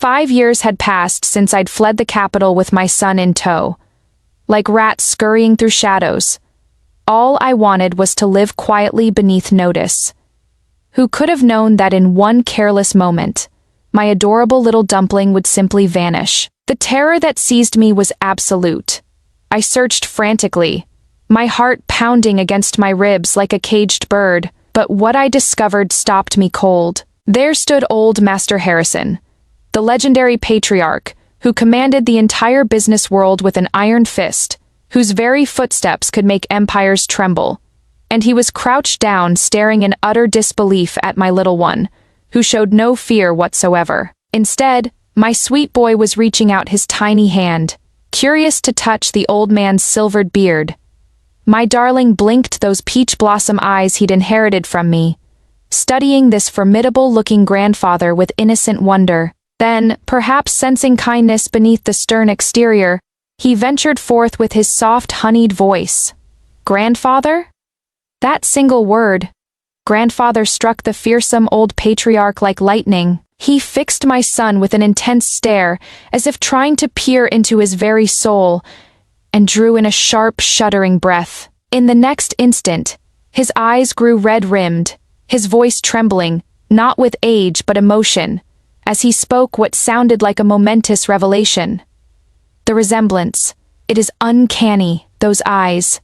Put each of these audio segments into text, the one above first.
5 years had passed since I'd fled the capital with my son in tow. Like rats scurrying through shadows, all I wanted was to live quietly beneath notice. Who could have known that in one careless moment, my adorable little dumpling would simply vanish? The terror that seized me was absolute. I searched frantically, my heart pounding against my ribs like a caged bird, but what I discovered stopped me cold. There stood old Master Harrison, the legendary patriarch, who commanded the entire business world with an iron fist, whose very footsteps could make empires tremble. And he was crouched down, staring in utter disbelief at my little one, who showed no fear whatsoever. Instead, my sweet boy was reaching out his tiny hand, curious to touch the old man's silvered beard. My darling blinked those peach blossom eyes he'd inherited from me, studying this formidable-looking grandfather with innocent wonder. Then, perhaps sensing kindness beneath the stern exterior, he ventured forth with his soft, honeyed voice. "Grandfather?" That single word, grandfather, struck the fearsome old patriarch like lightning. He fixed my son with an intense stare, as if trying to peer into his very soul, and drew in a sharp, shuddering breath. In the next instant, his eyes grew red-rimmed, his voice trembling, not with age but emotion, as he spoke what sounded like a momentous revelation. The resemblance, it is uncanny, those eyes.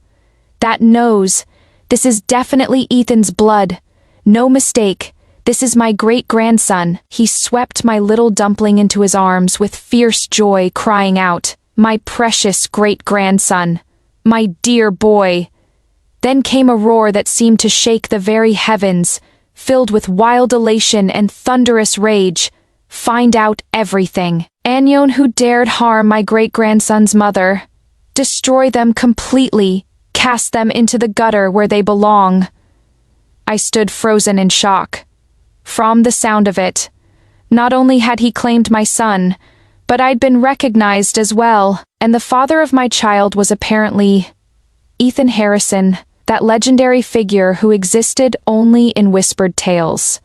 That nose, this is definitely Ethan's blood. No mistake, this is my great-grandson. He swept my little dumpling into his arms with fierce joy, crying out, "My precious great-grandson, my dear boy." Then came a roar that seemed to shake the very heavens, filled with wild elation and thunderous rage. "Find out everything. Anyone who dared harm my great-grandson's mother. Destroy them completely. Cast them into the gutter where they belong." I stood frozen in shock. From the sound of it, not only had he claimed my son, but I'd been recognized as well, and the father of my child was apparently Ethan Harrison, that legendary figure who existed only in whispered tales.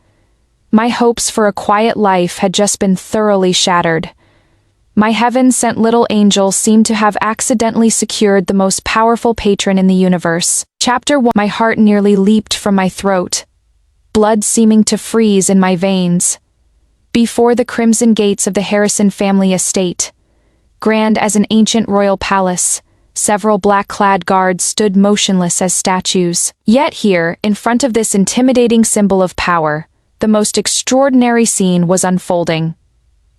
My hopes for a quiet life had just been thoroughly shattered. My heaven-sent little angel seemed to have accidentally secured the most powerful patron in the universe. Chapter 1. My heart nearly leaped from my throat, blood seeming to freeze in my veins. Before the crimson gates of the Harrison family estate, grand as an ancient royal palace, several black-clad guards stood motionless as statues. Yet here, in front of this intimidating symbol of power, the most extraordinary scene was unfolding.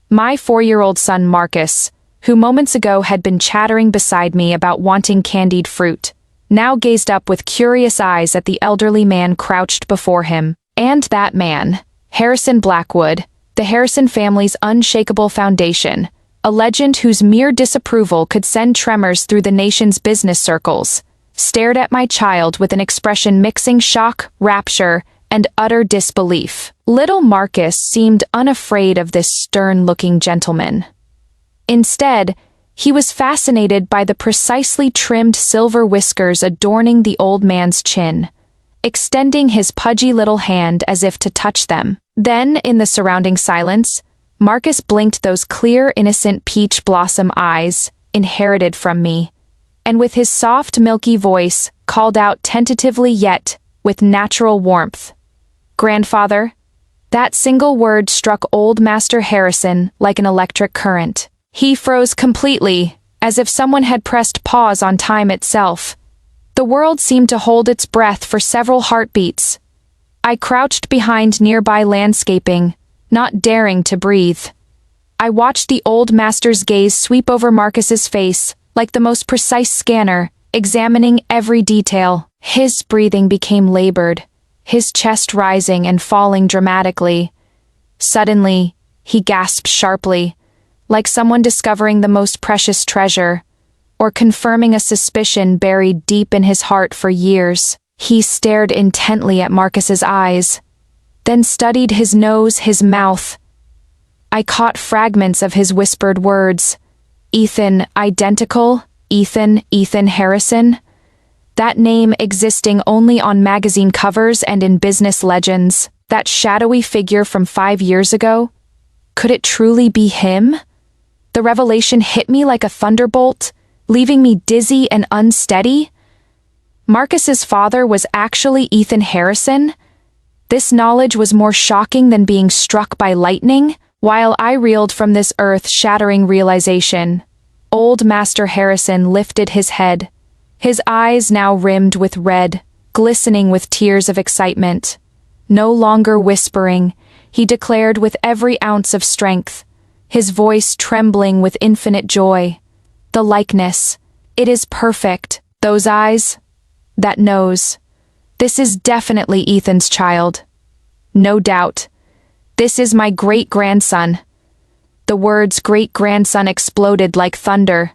My 4-year-old son Marcus, who moments ago had been chattering beside me about wanting candied fruit, now gazed up with curious eyes at the elderly man crouched before him. And that man, Harrison Blackwood, the Harrison family's unshakable foundation, a legend whose mere disapproval could send tremors through the nation's business circles, stared at my child with an expression mixing shock, rapture, and utter disbelief. Little Marcus seemed unafraid of this stern-looking gentleman. Instead, he was fascinated by the precisely trimmed silver whiskers adorning the old man's chin, extending his pudgy little hand as if to touch them. Then, in the surrounding silence, Marcus blinked those clear, innocent peach blossom eyes, inherited from me, and with his soft, milky voice, called out tentatively yet with natural warmth, "Grandfather." That single word struck old Master Harrison like an electric current. He froze completely, as if someone had pressed pause on time itself. The world seemed to hold its breath for several heartbeats. I crouched behind nearby landscaping, not daring to breathe. I watched the old master's gaze sweep over Marcus's face, like the most precise scanner, examining every detail. His breathing became labored, his chest rising and falling dramatically. Suddenly, he gasped sharply, like someone discovering the most precious treasure, or confirming a suspicion buried deep in his heart for years. He stared intently at Marcus's eyes, then studied his nose, his mouth. I caught fragments of his whispered words. Ethan, identical? Ethan Harrison? That name existing only on magazine covers and in business legends. That shadowy figure from 5 years ago? Could it truly be him? The revelation hit me like a thunderbolt, leaving me dizzy and unsteady. Marcus's father was actually Ethan Harrison. This knowledge was more shocking than being struck by lightning. While I reeled from this earth-shattering realization, old Master Harrison lifted his head, his eyes now rimmed with red, glistening with tears of excitement. No longer whispering, he declared with every ounce of strength, his voice trembling with infinite joy. The likeness, it is perfect. Those eyes, that nose. This is definitely Ethan's child. No doubt. This is my great-grandson. The words great-grandson exploded like thunder,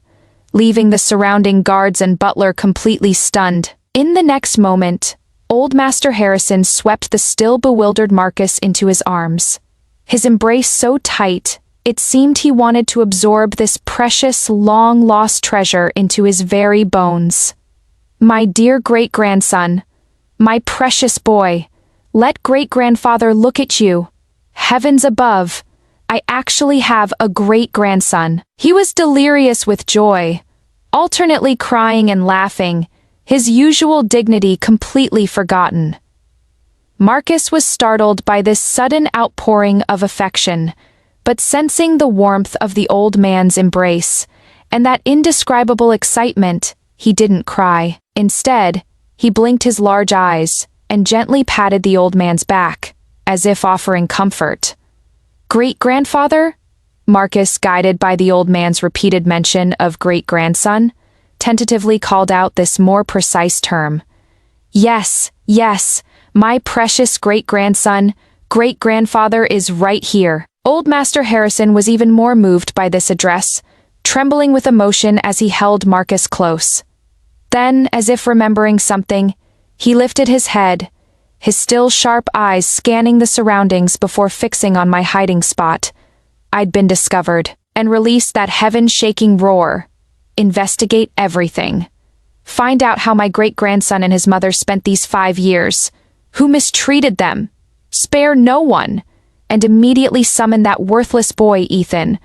leaving the surrounding guards and butler completely stunned. In the next moment, old Master Harrison swept the still bewildered Marcus into his arms. His embrace so tight, it seemed he wanted to absorb this precious, long-lost treasure into his very bones. My dear great-grandson, my precious boy, let great-grandfather look at you. Heavens above, I actually have a great-grandson. He was delirious with joy, alternately crying and laughing, his usual dignity completely forgotten. Marcus was startled by this sudden outpouring of affection, but sensing the warmth of the old man's embrace, and that indescribable excitement, he didn't cry. Instead, he blinked his large eyes, and gently patted the old man's back, as if offering comfort. Great-grandfather? Marcus, guided by the old man's repeated mention of great-grandson, tentatively called out this more precise term. Yes, yes, my precious great-grandson, great-grandfather is right here. Old Master Harrison was even more moved by this address, trembling with emotion as he held Marcus close. Then, as if remembering something, he lifted his head, his still sharp eyes scanning the surroundings before fixing on my hiding spot. I'd been discovered, and released that heaven-shaking roar. Investigate everything. Find out how my great-grandson and his mother spent these 5 years, who mistreated them. Spare no one, and immediately summon that worthless boy, Ethan.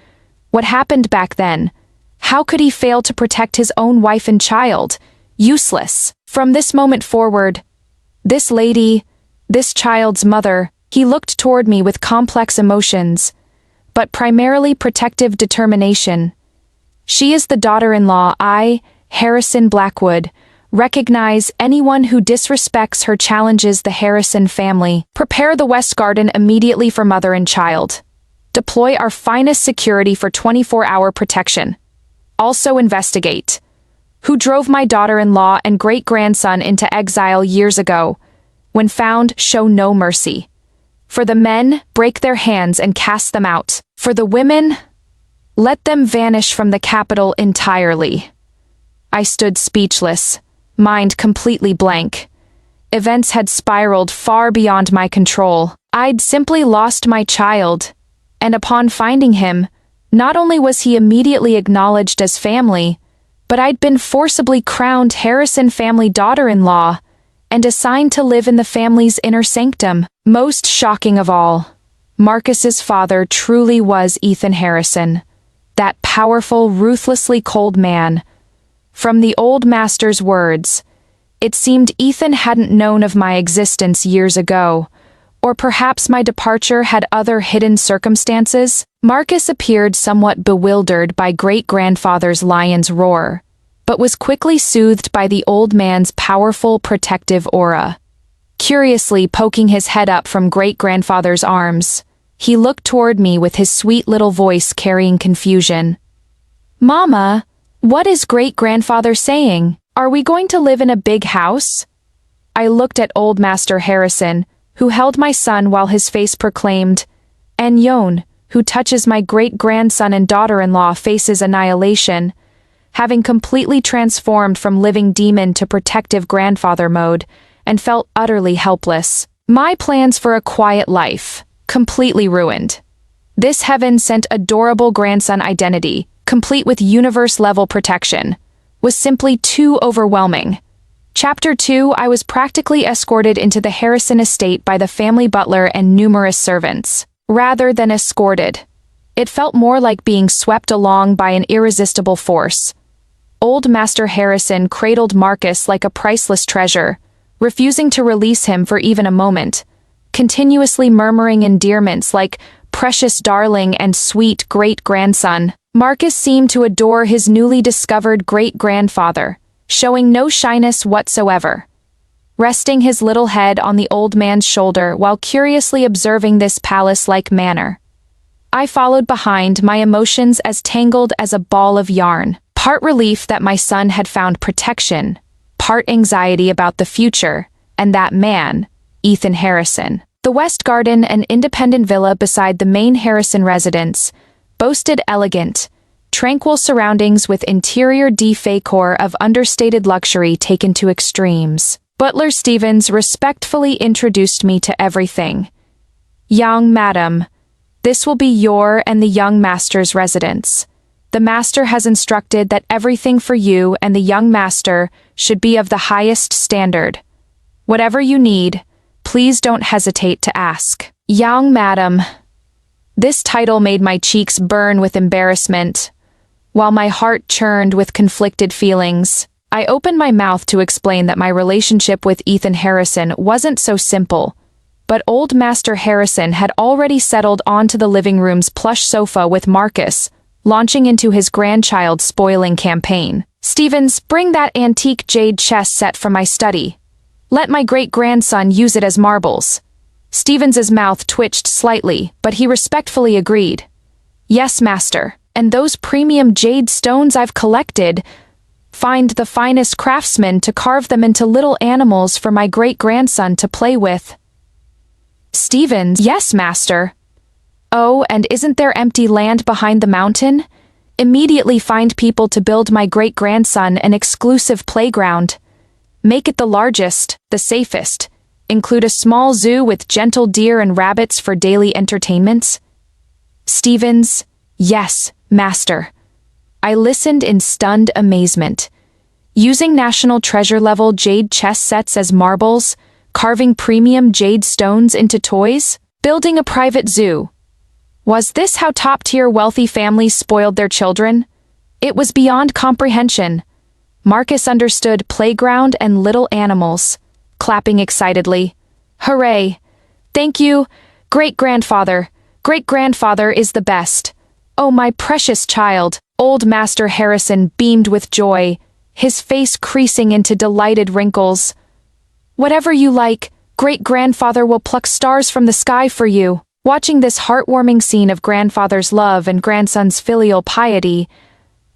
What happened back then? How could he fail to protect his own wife and child? Useless. From this moment forward, this lady, this child's mother, he looked toward me with complex emotions, but primarily protective determination. She is the daughter-in-law I, Harrison Blackwood, recognize anyone who disrespects her challenges the Harrison family. Prepare the West Garden immediately for mother and child. Deploy our finest security for 24-hour protection. Also investigate. Who drove my daughter-in-law and great-grandson into exile years ago? When found, show no mercy. For the men, break their hands and cast them out. For the women, let them vanish from the capital entirely. I stood speechless, mind completely blank. Events had spiraled far beyond my control. I'd simply lost my child, and upon finding him, not only was he immediately acknowledged as family, but I'd been forcibly crowned Harrison family daughter-in-law and assigned to live in the family's inner sanctum. Most shocking of all, Marcus's father truly was Ethan Harrison, that powerful, ruthlessly cold man. From the old master's words, it seemed Ethan hadn't known of my existence years ago, or perhaps my departure had other hidden circumstances. Marcus appeared somewhat bewildered by great-grandfather's lion's roar, but was quickly soothed by the old man's powerful protective aura. Curiously poking his head up from great-grandfather's arms, he looked toward me with his sweet little voice carrying confusion. Mama, what is great-grandfather saying? Are we going to live in a big house? I looked at old Master Harrison, who held my son while his face proclaimed, and Yon, who touches my great-grandson and daughter-in-law, faces annihilation. Having completely transformed from living demon to protective grandfather mode, and felt utterly helpless. My plans for a quiet life, completely ruined. This heaven-sent adorable grandson identity, complete with universe-level protection, was simply too overwhelming. Chapter 2. I was practically escorted into the Harrison estate by the family butler and numerous servants. Rather than escorted, It felt more like being swept along by an irresistible force. Old Master Harrison cradled Marcus like a priceless treasure, refusing to release him for even a moment, continuously murmuring endearments like precious darling and sweet great-grandson. Marcus seemed to adore his newly discovered great-grandfather, showing no shyness whatsoever. Resting his little head on the old man's shoulder while curiously observing this palace-like manner, I followed behind, my emotions as tangled as a ball of yarn. Part relief that my son had found protection, part anxiety about the future, and that man, Ethan Harrison. The West Garden, an independent villa beside the main Harrison residence, boasted elegant, tranquil surroundings with interior decor of understated luxury taken to extremes. Butler Stevens respectfully introduced me to everything. "Young madam, this will be your and the young master's residence. The master has instructed that everything for you and the young master should be of the highest standard. Whatever you need, please don't hesitate to ask." Young madam. This title made my cheeks burn with embarrassment, while my heart churned with conflicted feelings. I opened my mouth to explain that my relationship with Ethan Harrison wasn't so simple, but old Master Harrison had already settled onto the living room's plush sofa with Marcus, launching into his grandchild spoiling campaign. "Stevens, bring that antique jade chess set from my study. Let my great-grandson use it as marbles." Stevens's mouth twitched slightly, but he respectfully agreed. "Yes, master. And those premium jade stones I've collected, find the finest craftsmen to carve them into little animals for my great-grandson to play with." "Stevens, yes, master." "Oh, and isn't there empty land behind the mountain? Immediately find people to build my great-grandson an exclusive playground. Make it the largest, the safest. Include a small zoo with gentle deer and rabbits for daily entertainments." "Stevens, yes, master." I listened in stunned amazement. Using National Treasure-level jade chess sets as marbles, carving premium jade stones into toys, building a private zoo. Was this how top-tier wealthy families spoiled their children? It was beyond comprehension. Marcus understood playground and little animals, clapping excitedly. "Hooray! Thank you, great-grandfather. Great-grandfather is the best. Oh, my precious child." Old Master Harrison beamed with joy, his face creasing into delighted wrinkles. "Whatever you like, great-grandfather will pluck stars from the sky for you." Watching this heartwarming scene of grandfather's love and grandson's filial piety,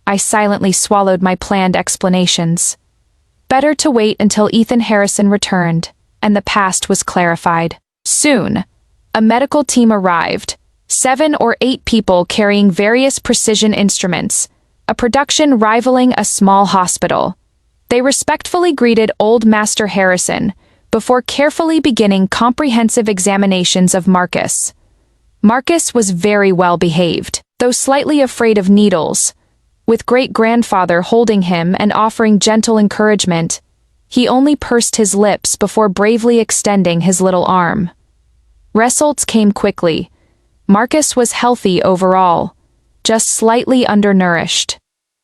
I silently swallowed my planned explanations. Better to wait until Ethan Harrison returned, and the past was clarified. Soon, a medical team arrived, 7 or 8 people carrying various precision instruments, a production rivaling a small hospital. They respectfully greeted old Master Harrison before carefully beginning comprehensive examinations of Marcus. Marcus was very well behaved, though slightly afraid of needles. With great-grandfather holding him and offering gentle encouragement, he only pursed his lips before bravely extending his little arm. Results came quickly. Marcus was healthy overall, just slightly undernourished.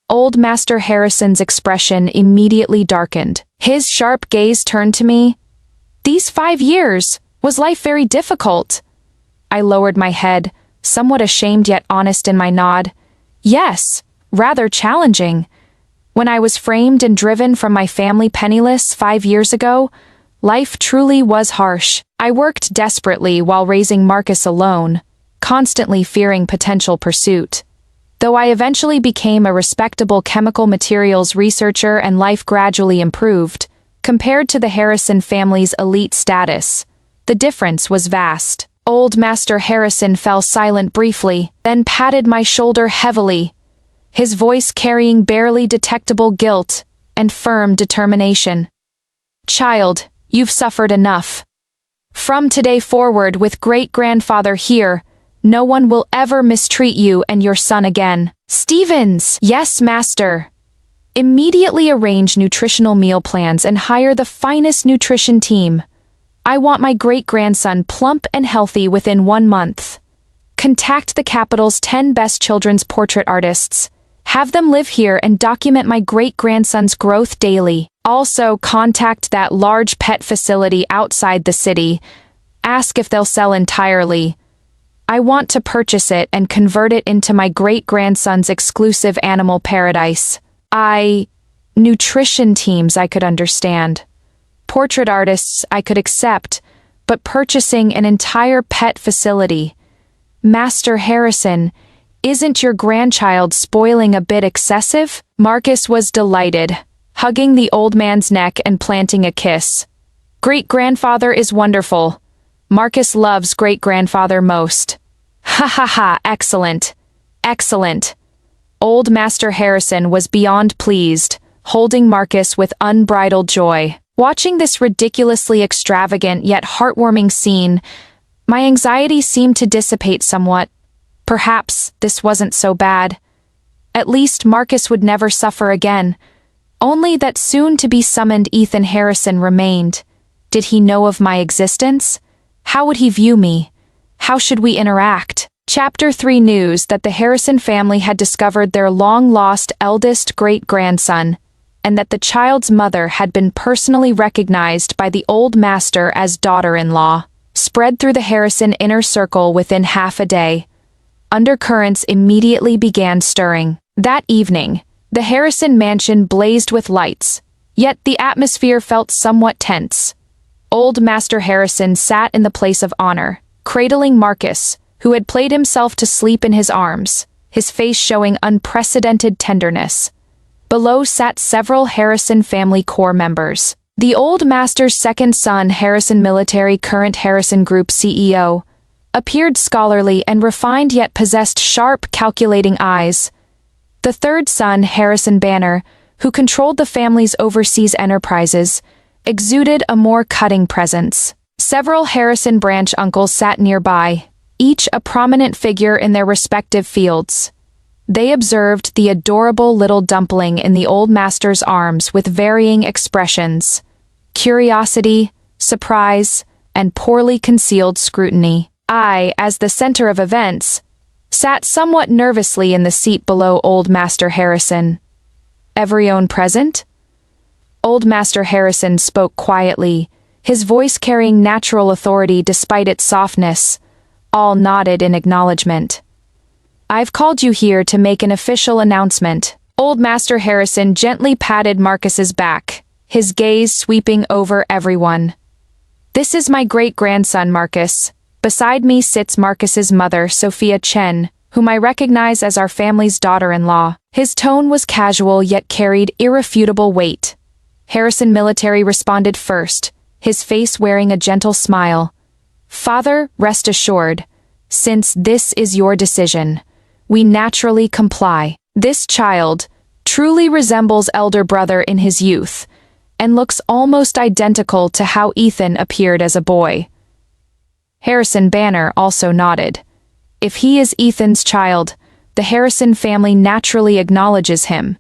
Old Master Harrison's expression immediately darkened. His sharp gaze turned to me. "These 5 years, was life very difficult?" I lowered my head, somewhat ashamed yet honest in my nod. "Yes, rather challenging. When I was framed and driven from my family penniless 5 years ago, life truly was harsh. I worked desperately while raising Marcus alone, constantly fearing potential pursuit. Though I eventually became a respectable chemical materials researcher and life gradually improved, compared to the Harrison family's elite status, the difference was vast." Old Master Harrison fell silent briefly, then patted my shoulder heavily, his voice carrying barely detectable guilt and firm determination. "Child, you've suffered enough. From today forward, with great-grandfather here, no one will ever mistreat you and your son again." "Stevens!" "Yes, master." "Immediately arrange nutritional meal plans and hire the finest nutrition team. I want my great-grandson plump and healthy within 1 month. Contact the capital's 10 best children's portrait artists. Have them live here and document my great-grandson's growth daily. Also, contact that large pet facility outside the city. Ask if they'll sell entirely. I want to purchase it and convert it into my great-grandson's exclusive animal paradise. Nutrition teams I could understand. Portrait artists I could accept, but purchasing an entire pet facility. Master Harrison, isn't your grandchild spoiling a bit excessive? Marcus was delighted, hugging the old man's neck and planting a kiss. Great-grandfather is wonderful. Marcus loves great-grandfather most. Ha ha ha, excellent. Excellent. Old Master Harrison was beyond pleased, holding Marcus with unbridled joy. Watching this ridiculously extravagant yet heartwarming scene, my anxiety seemed to dissipate somewhat. Perhaps this wasn't so bad. At least Marcus would never suffer again. Only that soon-to-be-summoned Ethan Harrison remained. Did he know of my existence? How would he view me? How should we interact? Chapter 3 news that the Harrison family had discovered their long-lost eldest great-grandson, and that the child's mother had been personally recognized by the old master as daughter-in-law, spread through the Harrison inner circle within half a day. Undercurrents immediately began stirring. That evening, the Harrison mansion blazed with lights, yet the atmosphere felt somewhat tense. Old Master Harrison sat in the place of honor, cradling Marcus, who had played himself to sleep in his arms, his face showing unprecedented tenderness. Below sat several Harrison family core members. The old master's second son, Harrison Military, current Harrison Group CEO, appeared scholarly and refined yet possessed sharp, calculating eyes. The third son, Harrison Banner, who controlled the family's overseas enterprises, exuded a more cutting presence. Several Harrison branch uncles sat nearby, each a prominent figure in their respective fields. They observed the adorable little dumpling in the old master's arms with varying expressions: curiosity, surprise, and poorly concealed scrutiny. I, as the center of events, sat somewhat nervously in the seat below old Master Harrison. Everyone present? Old Master Harrison spoke quietly, his voice carrying natural authority despite its softness. All nodded in acknowledgement. I've called you here to make an official announcement. Old Master Harrison gently patted Marcus's back, his gaze sweeping over everyone. This is my great-grandson, Marcus. Beside me sits Marcus's mother, Sophia Chen, whom I recognize as our family's daughter-in-law. His tone was casual yet carried irrefutable weight. Harrison Military responded first, his face wearing a gentle smile. Father, rest assured, since this is your decision, we naturally comply. This child truly resembles elder brother in his youth, and looks almost identical to how Ethan appeared as a boy. Harrison Banner also nodded. If he is Ethan's child, the Harrison family naturally acknowledges him.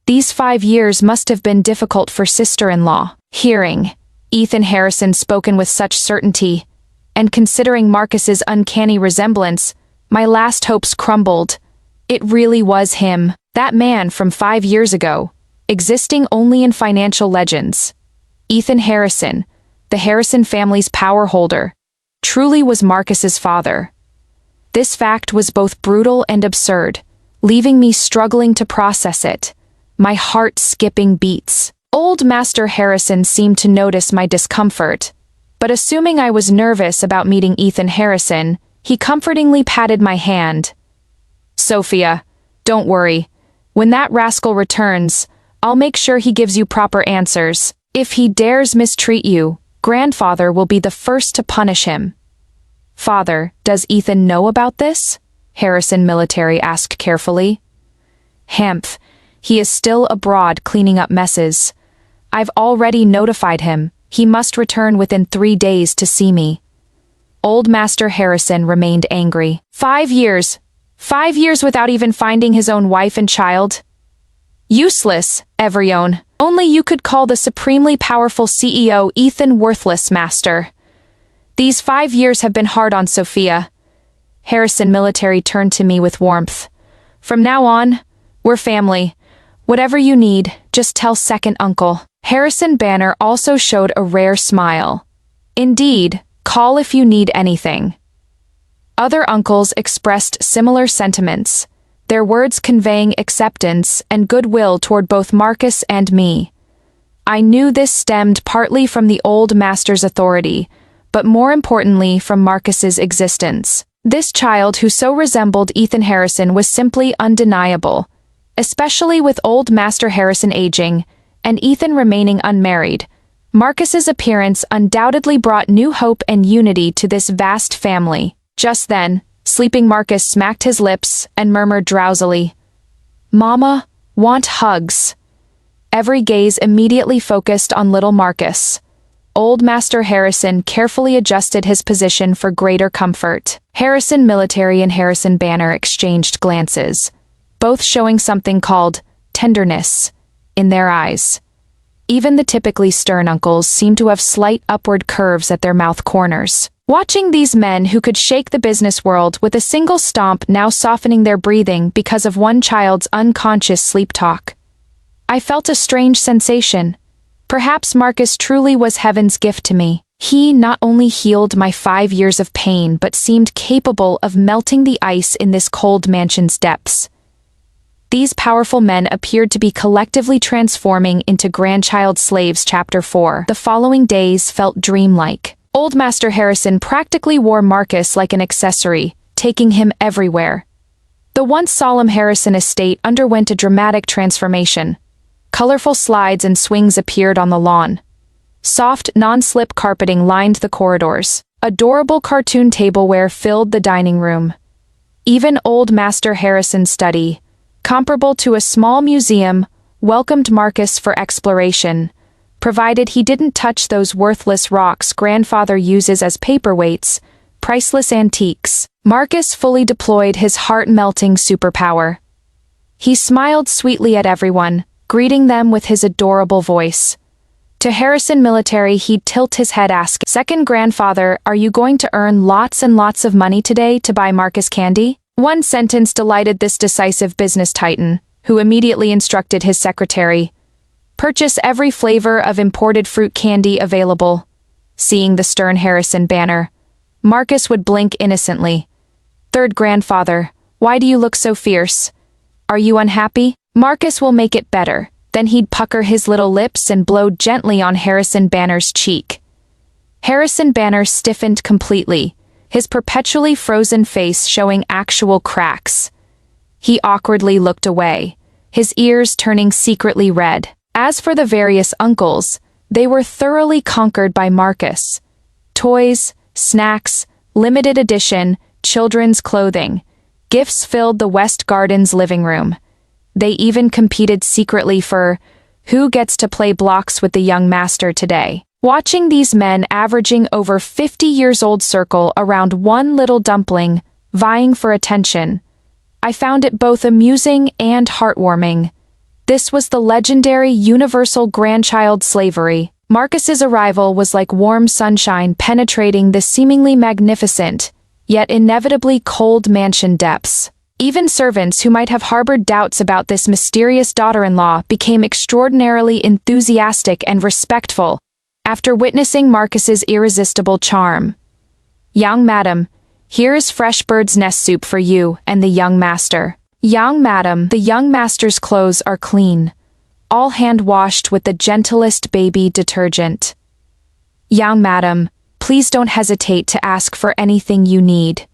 These 5 years must have been difficult for sister-in-law. Hearing Ethan Harrison spoken with such certainty, and considering Marcus's uncanny resemblance, my last hopes crumbled. It really was him, that man from 5 years ago, existing only in financial legends. Ethan Harrison, the Harrison family's power holder, truly was Marcus's father. This fact was both brutal and absurd, leaving me struggling to process it, my heart skipping beats. Old Master Harrison seemed to notice my discomfort, but assuming I was nervous about meeting Ethan Harrison, he comfortingly patted my hand. Sophia, don't worry. When that rascal returns, I'll make sure he gives you proper answers. If he dares mistreat you, grandfather will be the first to punish him. Father, does Ethan know about this? Harrison Military asked carefully. Hamph, he is still abroad cleaning up messes. I've already notified him. He must return within 3 days to see me. Old Master Harrison remained angry. 5 years. 5 years without even finding his own wife and child? Useless, everyone. Only you could call the supremely powerful CEO Ethan worthless, Master. These 5 years have been hard on Sophia. Harrison Military turned to me with warmth. From now on, we're family. Whatever you need, just tell second uncle. Harrison Banner also showed a rare smile. Indeed, call if you need anything. Other uncles expressed similar sentiments, their words conveying acceptance and goodwill toward both Marcus and me. I knew this stemmed partly from the old master's authority, but more importantly from Marcus's existence. This child who so resembled Ethan Harrison was simply undeniable, especially with old Master Harrison aging and Ethan remaining unmarried. Marcus's appearance undoubtedly brought new hope and unity to this vast family. Just then, sleeping Marcus smacked his lips and murmured drowsily, "Mama, want hugs." Every gaze immediately focused on little Marcus. Old Master Harrison carefully adjusted his position for greater comfort. Harrison Military and Harrison Banner exchanged glances, both showing something called tenderness in their eyes. Even the typically stern uncles seemed to have slight upward curves at their mouth corners. Watching these men who could shake the business world with a single stomp now softening their breathing because of one child's unconscious sleep talk, I felt a strange sensation. Perhaps Marcus truly was heaven's gift to me. He not only healed my 5 years of pain but seemed capable of melting the ice in this cold mansion's depths. These powerful men appeared to be collectively transforming into grandchild slaves. Chapter 4. The following days felt dreamlike. Old Master Harrison practically wore Marcus like an accessory, taking him everywhere. The once solemn Harrison estate underwent a dramatic transformation. Colorful slides and swings appeared on the lawn. Soft, non-slip carpeting lined the corridors. Adorable cartoon tableware filled the dining room. Even old Master Harrison's study, comparable to a small museum, welcomed Marcus for exploration, provided he didn't touch those worthless rocks grandfather uses as paperweights, priceless antiques. Marcus fully deployed his heart-melting superpower. He smiled sweetly at everyone, greeting them with his adorable voice. To Harrison Military, he'd tilt his head asking, "Second grandfather, are you going to earn lots and lots of money today to buy Marcus candy?" One sentence delighted this decisive business titan, who immediately instructed his secretary, "Purchase every flavor of imported fruit candy available." Seeing the stern Harrison Banner, Marcus would blink innocently. "Third grandfather, why do you look so fierce? Are you unhappy?" Marcus will make it better. Then he'd pucker his little lips and blow gently on Harrison Banner's cheek. Harrison Banner stiffened completely, his perpetually frozen face showing actual cracks. He awkwardly looked away, his ears turning secretly red. As for the various uncles, they were thoroughly conquered by Marcus. Toys, snacks, limited edition, children's clothing, gifts filled the West Garden's living room. They even competed secretly for who gets to play blocks with the young master today. Watching these men averaging over 50 years old circle around one little dumpling, vying for attention, I found it both amusing and heartwarming. This was the legendary universal grandchild slavery. Marcus's arrival was like warm sunshine penetrating the seemingly magnificent, yet inevitably cold mansion depths. Even servants who might have harbored doubts about this mysterious daughter-in-law became extraordinarily enthusiastic and respectful after witnessing Marcus's irresistible charm. "Young madam, here is fresh bird's nest soup for you and the young master." "Young madam, the young master's clothes are clean, all hand-washed with the gentlest baby detergent." "Young madam, please don't hesitate to ask for anything you need."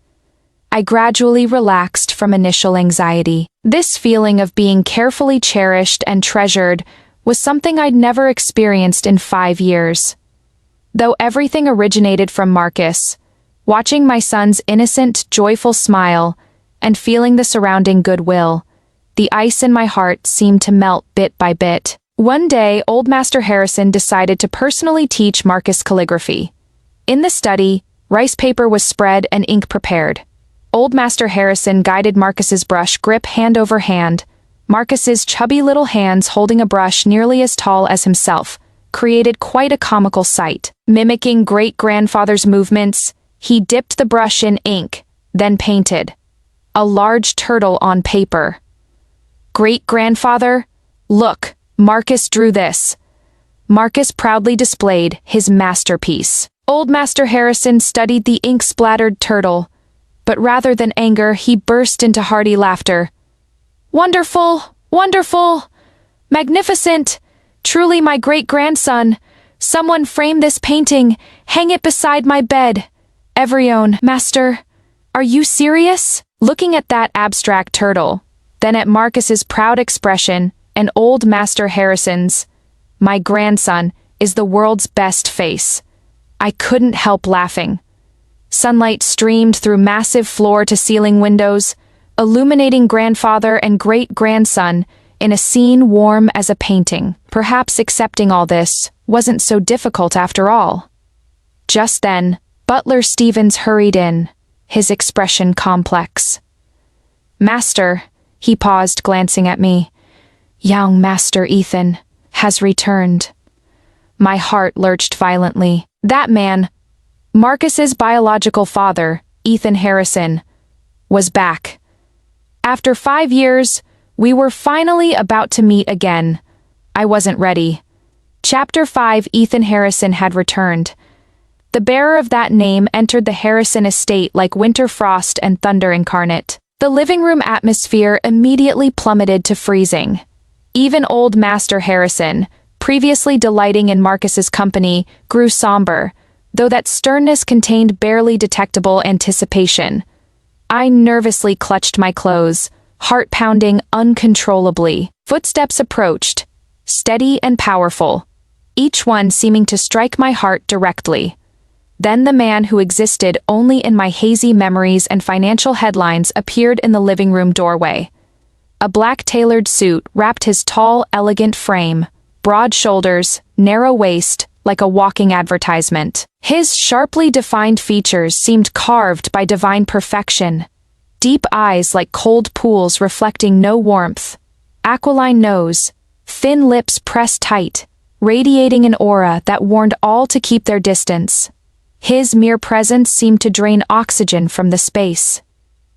I gradually relaxed from initial anxiety. This feeling of being carefully cherished and treasured was something I'd never experienced in 5 years. Though everything originated from Marcus, watching my son's innocent, joyful smile and feeling the surrounding goodwill, the ice in my heart seemed to melt bit by bit. One day, old Master Harrison decided to personally teach Marcus calligraphy. In the study, rice paper was spread and ink prepared. Old Master Harrison guided Marcus's brush grip hand over hand. Marcus's chubby little hands holding a brush nearly as tall as himself created quite a comical sight. Mimicking great-grandfather's movements, he dipped the brush in ink, then painted. A large turtle on paper. Great-grandfather, look, Marcus drew this. Marcus proudly displayed his masterpiece. Old Master Harrison studied the ink-splattered turtle, but rather than anger, he burst into hearty laughter. Wonderful! Wonderful! Magnificent! Truly my great-grandson! Someone frame this painting, hang it beside my bed. Everyone, master, are you serious? Looking at that abstract turtle, then at Marcus's proud expression and old Master Harrison's, my grandson is the world's best face. I couldn't help laughing. Sunlight streamed through massive floor-to-ceiling windows, illuminating grandfather and great-grandson in a scene warm as a painting. Perhaps accepting all this wasn't so difficult after all. Just then, Butler Stevens hurried in, his expression complex. Master, he paused, glancing at me. Young Master Ethan has returned. My heart lurched violently. That man, Marcus's biological father, Ethan Harrison, was back. After 5 years, we were finally about to meet again. I wasn't ready. Chapter 5. Ethan Harrison had returned. The bearer of that name entered the Harrison estate like winter frost and thunder incarnate. The living room atmosphere immediately plummeted to freezing. Even old Master Harrison, previously delighting in Marcus's company, grew somber, though that sternness contained barely detectable anticipation. I nervously clutched my clothes, heart pounding uncontrollably. Footsteps approached, steady and powerful, each one seeming to strike my heart directly. Then the man who existed only in my hazy memories and financial headlines appeared in the living room doorway. A black tailored suit wrapped his tall, elegant frame, broad shoulders, narrow waist, like a walking advertisement. His sharply defined features seemed carved by divine perfection. Deep eyes like cold pools reflecting no warmth. Aquiline nose, thin lips pressed tight, radiating an aura that warned all to keep their distance. His mere presence seemed to drain oxygen from the space.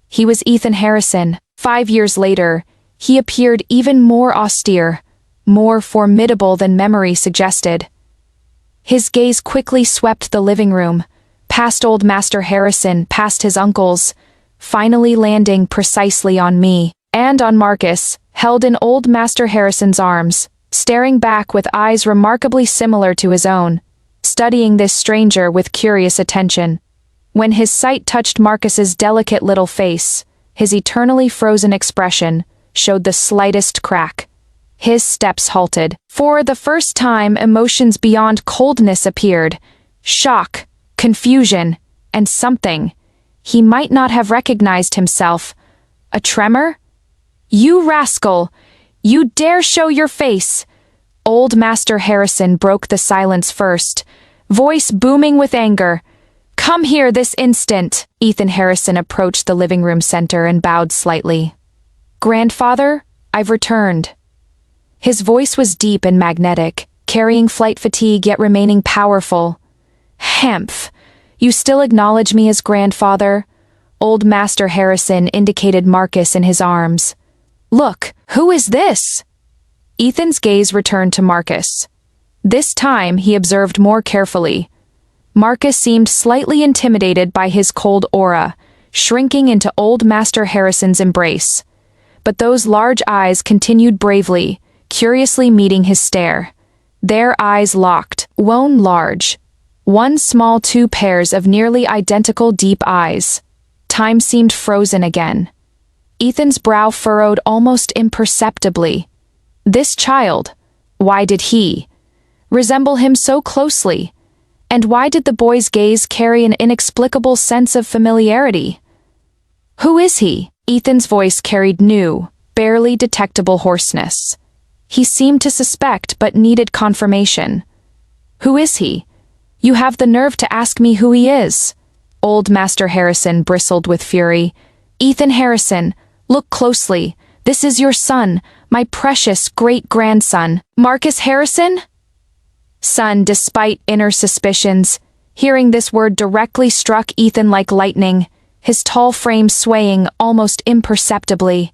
He was Ethan Harrison. 5 years later, he appeared even more austere, more formidable than memory suggested. His gaze quickly swept the living room, past old Master Harrison, past his uncles, finally landing precisely on me, and on Marcus, held in old Master Harrison's arms, staring back with eyes remarkably similar to his own, studying this stranger with curious attention. When his sight touched Marcus's delicate little face, his eternally frozen expression showed the slightest crack. His steps halted. For the first time, emotions beyond coldness appeared. Shock, confusion, and something. He might not have recognized himself. A tremor? You rascal! You dare show your face! Old Master Harrison broke the silence first, voice booming with anger. Come here this instant! Ethan Harrison approached the living room center and bowed slightly. Grandfather, I've returned. His voice was deep and magnetic, carrying flight fatigue yet remaining powerful. Hemph! You still acknowledge me as grandfather? Old Master Harrison indicated Marcus in his arms. Look, who is this? Ethan's gaze returned to Marcus. This time he observed more carefully. Marcus seemed slightly intimidated by his cold aura, shrinking into old Master Harrison's embrace. But those large eyes continued bravely, curiously meeting his stare. Their eyes locked, one large. One small, two pairs of nearly identical deep eyes. Time seemed frozen again. Ethan's brow furrowed almost imperceptibly. This child, why did he resemble him so closely? And why did the boy's gaze carry an inexplicable sense of familiarity? Who is he? Ethan's voice carried new, barely detectable hoarseness. He seemed to suspect but needed confirmation. Who is he? You have the nerve to ask me who he is. Old Master Harrison bristled with fury. Ethan Harrison, look closely. This is your son, my precious great-grandson. Marcus Harrison? Son, despite inner suspicions, hearing this word directly struck Ethan like lightning. his tall frame swaying almost imperceptibly.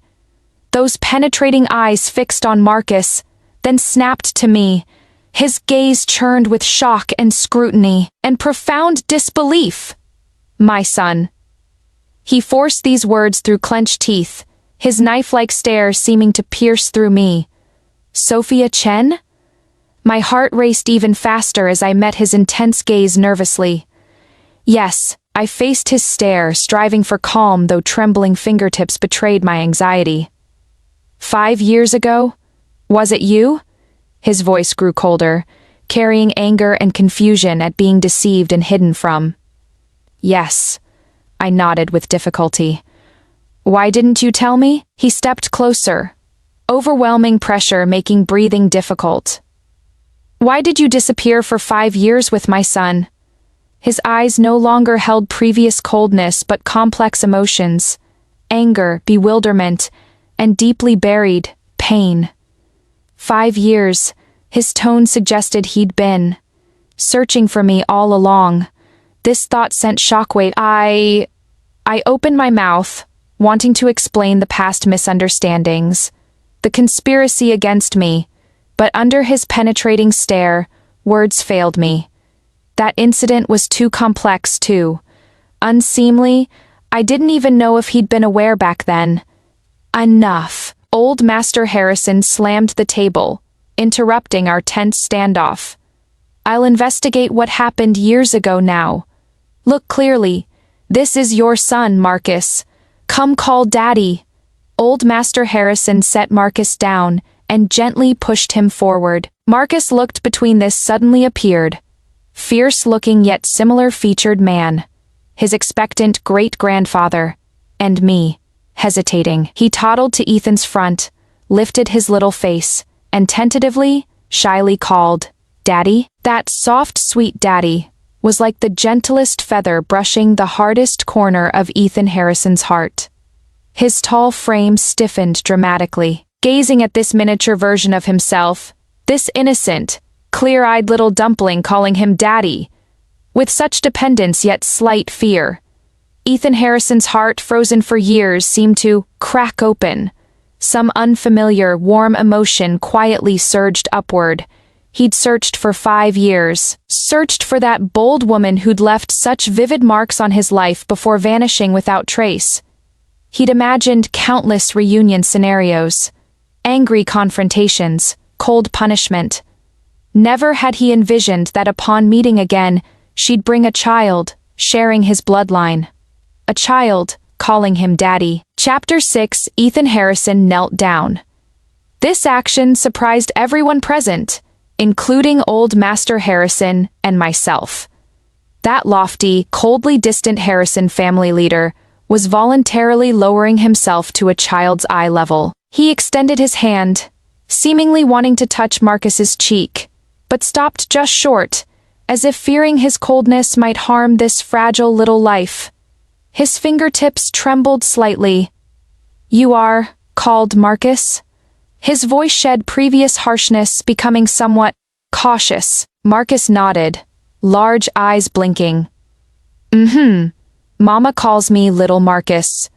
Those penetrating eyes fixed on Marcus, then snapped to me. His gaze churned with shock and scrutiny, and profound disbelief. My son. He forced these words through clenched teeth, his knife-like stare seeming to pierce through me. Sophia Chen? My heart raced even faster as I met his intense gaze nervously. Yes, I faced his stare, striving for calm though trembling fingertips betrayed my anxiety. 5 years ago? Was it you? His voice grew colder, carrying anger and confusion at being deceived and hidden from. Yes, I nodded with difficulty. Why didn't you tell me? He stepped closer, overwhelming pressure making breathing difficult. Why did you disappear for 5 years with my son? His eyes no longer held previous coldness but complex emotions, anger, bewilderment, and deeply buried pain. 5 years, his tone suggested he'd been searching for me all along. This thought sent shockwave. I opened my mouth, wanting to explain the past misunderstandings, the conspiracy against me, but under his penetrating stare, words failed me. That incident was too complex, too unseemly. I didn't even know if he'd been aware back then. Enough. Old Master Harrison slammed the table, interrupting our tense standoff. I'll investigate what happened years ago now. Look clearly. This is your son, Marcus. Come call Daddy. Old Master Harrison set Marcus down and gently pushed him forward. Marcus looked between this suddenly appeared, fierce-looking yet similar-featured man, his expectant great-grandfather, and me. Hesitating, he toddled to Ethan's front, lifted his little face, and tentatively, shyly called, Daddy. That soft, sweet daddy was like the gentlest feather brushing the hardest corner of Ethan Harrison's heart. His tall frame stiffened dramatically, gazing at this miniature version of himself, this innocent, clear-eyed little dumpling calling him Daddy, with such dependence yet slight fear. Ethan Harrison's heart, frozen for years, seemed to crack open. Some unfamiliar, warm emotion quietly surged upward. He'd searched for 5 years, searched for that bold woman who'd left such vivid marks on his life before vanishing without trace. He'd imagined countless reunion scenarios, angry confrontations, cold punishment. Never had he envisioned that upon meeting again, she'd bring a child, sharing his bloodline. A child, calling him Daddy. Chapter 6. Ethan Harrison knelt down. This action surprised everyone present, including Old Master Harrison and myself. That lofty, coldly distant Harrison family leader was voluntarily lowering himself to a child's eye level. He extended his hand, seemingly wanting to touch Marcus's cheek, but stopped just short, as if fearing his coldness might harm this fragile little life. His fingertips trembled slightly. You are called Marcus? His voice shed previous harshness, becoming somewhat cautious. Marcus nodded, large eyes blinking. Mama calls me Little Marcus.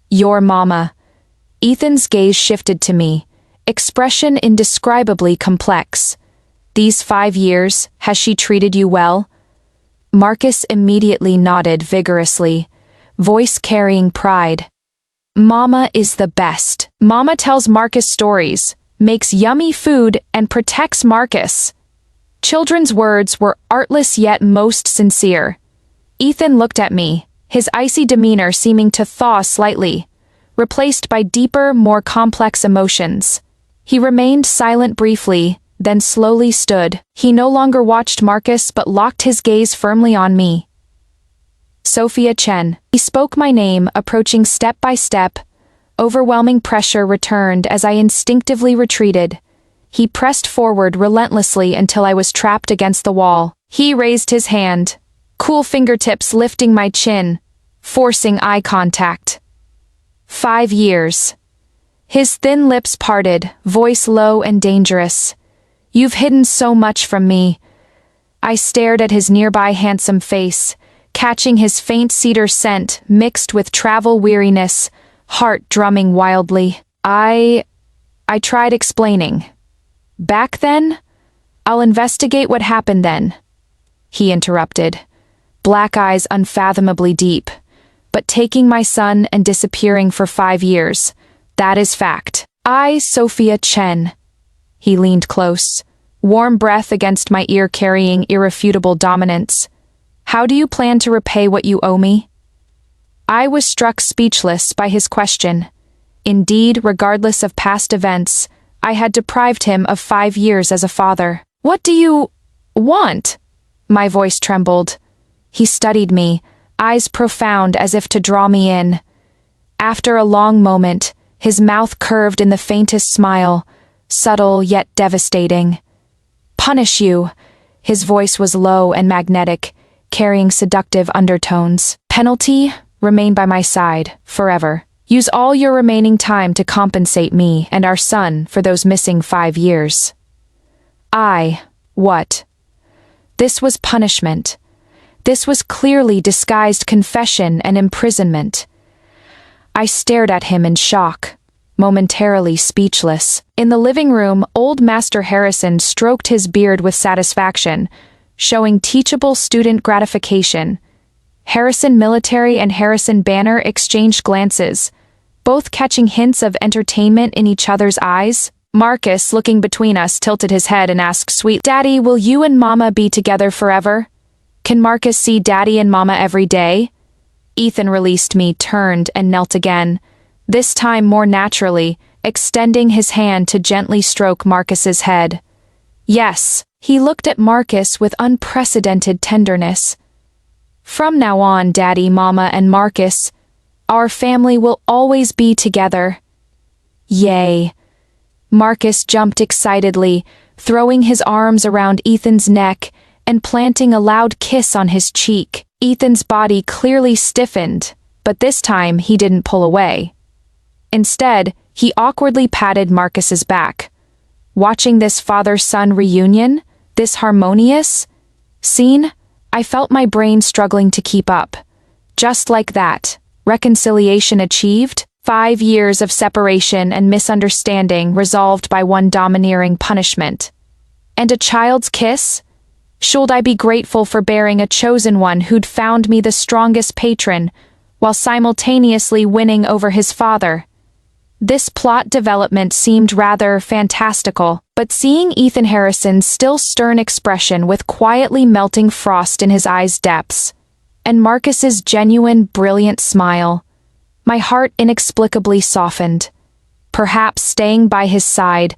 Your mama. Ethan's gaze shifted to me, expression indescribably complex. These 5 years, has she treated you well? Marcus immediately nodded vigorously, voice carrying pride. Mama is the best. Mama tells Marcus stories, makes yummy food, and protects Marcus. Children's words were artless yet most sincere. Ethan looked at me, his icy demeanor seeming to thaw slightly, replaced by deeper, more complex emotions. He remained silent briefly, then slowly stood. He no longer watched Marcus but locked his gaze firmly on me. Sophia Chen. He spoke my name, approaching step by step. Overwhelming pressure returned as I instinctively retreated. He pressed forward relentlessly until I was trapped against the wall. He raised his hand, cool fingertips lifting my chin, forcing eye contact. 5 years. His thin lips parted, voice low and dangerous. You've hidden so much from me. I stared at his nearby handsome face, catching his faint cedar scent mixed with travel weariness, heart drumming wildly. I tried explaining. Back then? I'll investigate what happened then, he interrupted, black eyes unfathomably deep. But taking my son and disappearing for 5 years, that is fact. Sophia Chen. He leaned close, warm breath against my ear carrying irrefutable dominance. How do you plan to repay what you owe me? I was struck speechless by his question. Indeed, regardless of past events, I had deprived him of 5 years as a father. What do you want? My voice trembled. He studied me, eyes profound as if to draw me in. After a long moment, his mouth curved in the faintest smile, subtle yet devastating. Punish you. His voice was low and magnetic, carrying seductive undertones. Penalty? Remain by my side, forever. Use all your remaining time to compensate me and our son for those missing 5 years. What? This was punishment. This was clearly disguised confession and imprisonment. I stared at him in shock, momentarily speechless. In the living room, old Master Harrison stroked his beard with satisfaction, showing teachable student gratification. Harrison Military and Harrison Banner exchanged glances, both catching hints of entertainment in each other's eyes. Marcus, looking between us, tilted his head and asked sweetly, Daddy, will you and Mama be together forever? Can Marcus see Daddy and Mama every day? Ethan released me, turned, and knelt again, this time more naturally, extending his hand to gently stroke Marcus's head. Yes, he looked at Marcus with unprecedented tenderness. From now on, Daddy, Mama, and Marcus, our family will always be together. Yay. Marcus jumped excitedly, throwing his arms around Ethan's neck and planting a loud kiss on his cheek. Ethan's body clearly stiffened, but this time he didn't pull away. Instead, he awkwardly patted Marcus's back. Watching this father-son reunion, this harmonious scene, I felt my brain struggling to keep up. Just like that, reconciliation achieved, 5 years of separation and misunderstanding resolved by one domineering punishment. And a child's kiss? Should I be grateful for bearing a chosen one who'd found me the strongest patron, while simultaneously winning over his father? This plot development seemed rather fantastical, but seeing Ethan Harrison's still stern expression with quietly melting frost in his eyes' depths, and Marcus's genuine, brilliant smile, my heart inexplicably softened. Perhaps staying by his side,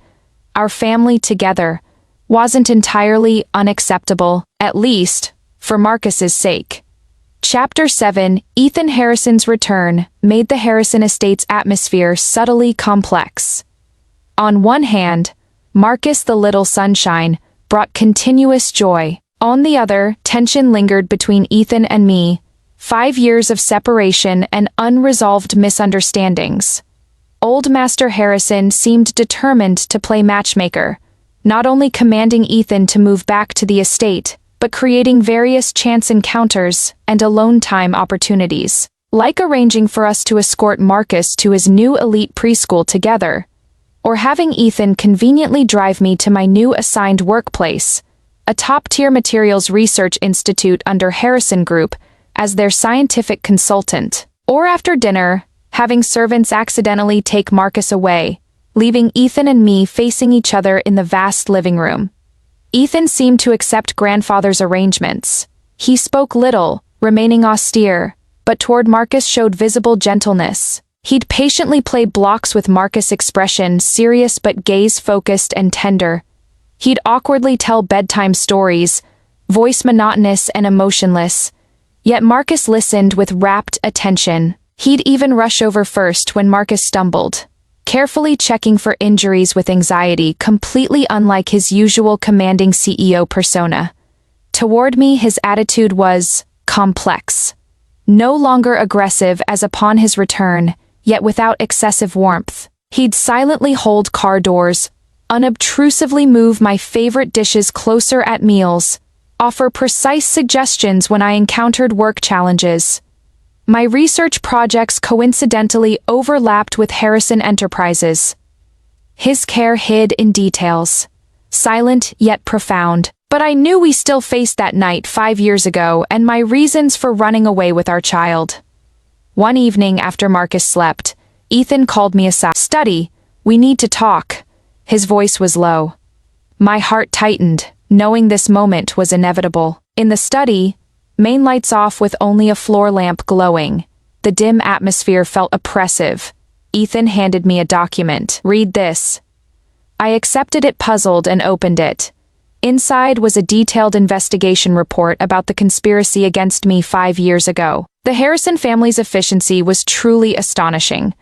our family together, wasn't entirely unacceptable, at least, for Marcus's sake. Chapter 7, Ethan Harrison's Return, made the Harrison estate's atmosphere subtly complex. On one hand, Marcus the Little Sunshine brought continuous joy. On the other, tension lingered between Ethan and me, 5 years of separation and unresolved misunderstandings. Old Master Harrison seemed determined to play matchmaker, not only commanding Ethan to move back to the estate, but creating various chance encounters and alone time opportunities, like arranging for us to escort Marcus to his new elite preschool together, or having Ethan conveniently drive me to my new assigned workplace, a top-tier materials research institute under Harrison Group, as their scientific consultant, or after dinner, having servants accidentally take Marcus away, leaving Ethan and me facing each other in the vast living room. Ethan seemed to accept grandfather's arrangements. He spoke little, remaining austere, but toward Marcus showed visible gentleness. He'd patiently play blocks with Marcus' expression, serious but gaze-focused and tender. He'd awkwardly tell bedtime stories, voice monotonous and emotionless, yet Marcus listened with rapt attention. He'd even rush over first when Marcus stumbled, carefully checking for injuries with anxiety, completely unlike his usual commanding CEO persona. Toward me, his attitude was complex. No longer aggressive as upon his return, yet without excessive warmth. He'd silently hold car doors, unobtrusively move my favorite dishes closer at meals, offer precise suggestions when I encountered work challenges. My research projects coincidentally overlapped with Harrison Enterprises. His care hid in details, silent yet profound. But I knew we still faced that night 5 years ago and my reasons for running away with our child. One evening after Marcus slept, Ethan called me aside. "Study, we need to talk." His voice was low. My heart tightened, knowing this moment was inevitable. In the study, main lights off with only a floor lamp glowing. The dim atmosphere felt oppressive. Ethan handed me a document. "Read this." I accepted it, puzzled, and opened it. Inside was a detailed investigation report about the conspiracy against me 5 years ago. The Harrison family's efficiency was truly astonishing.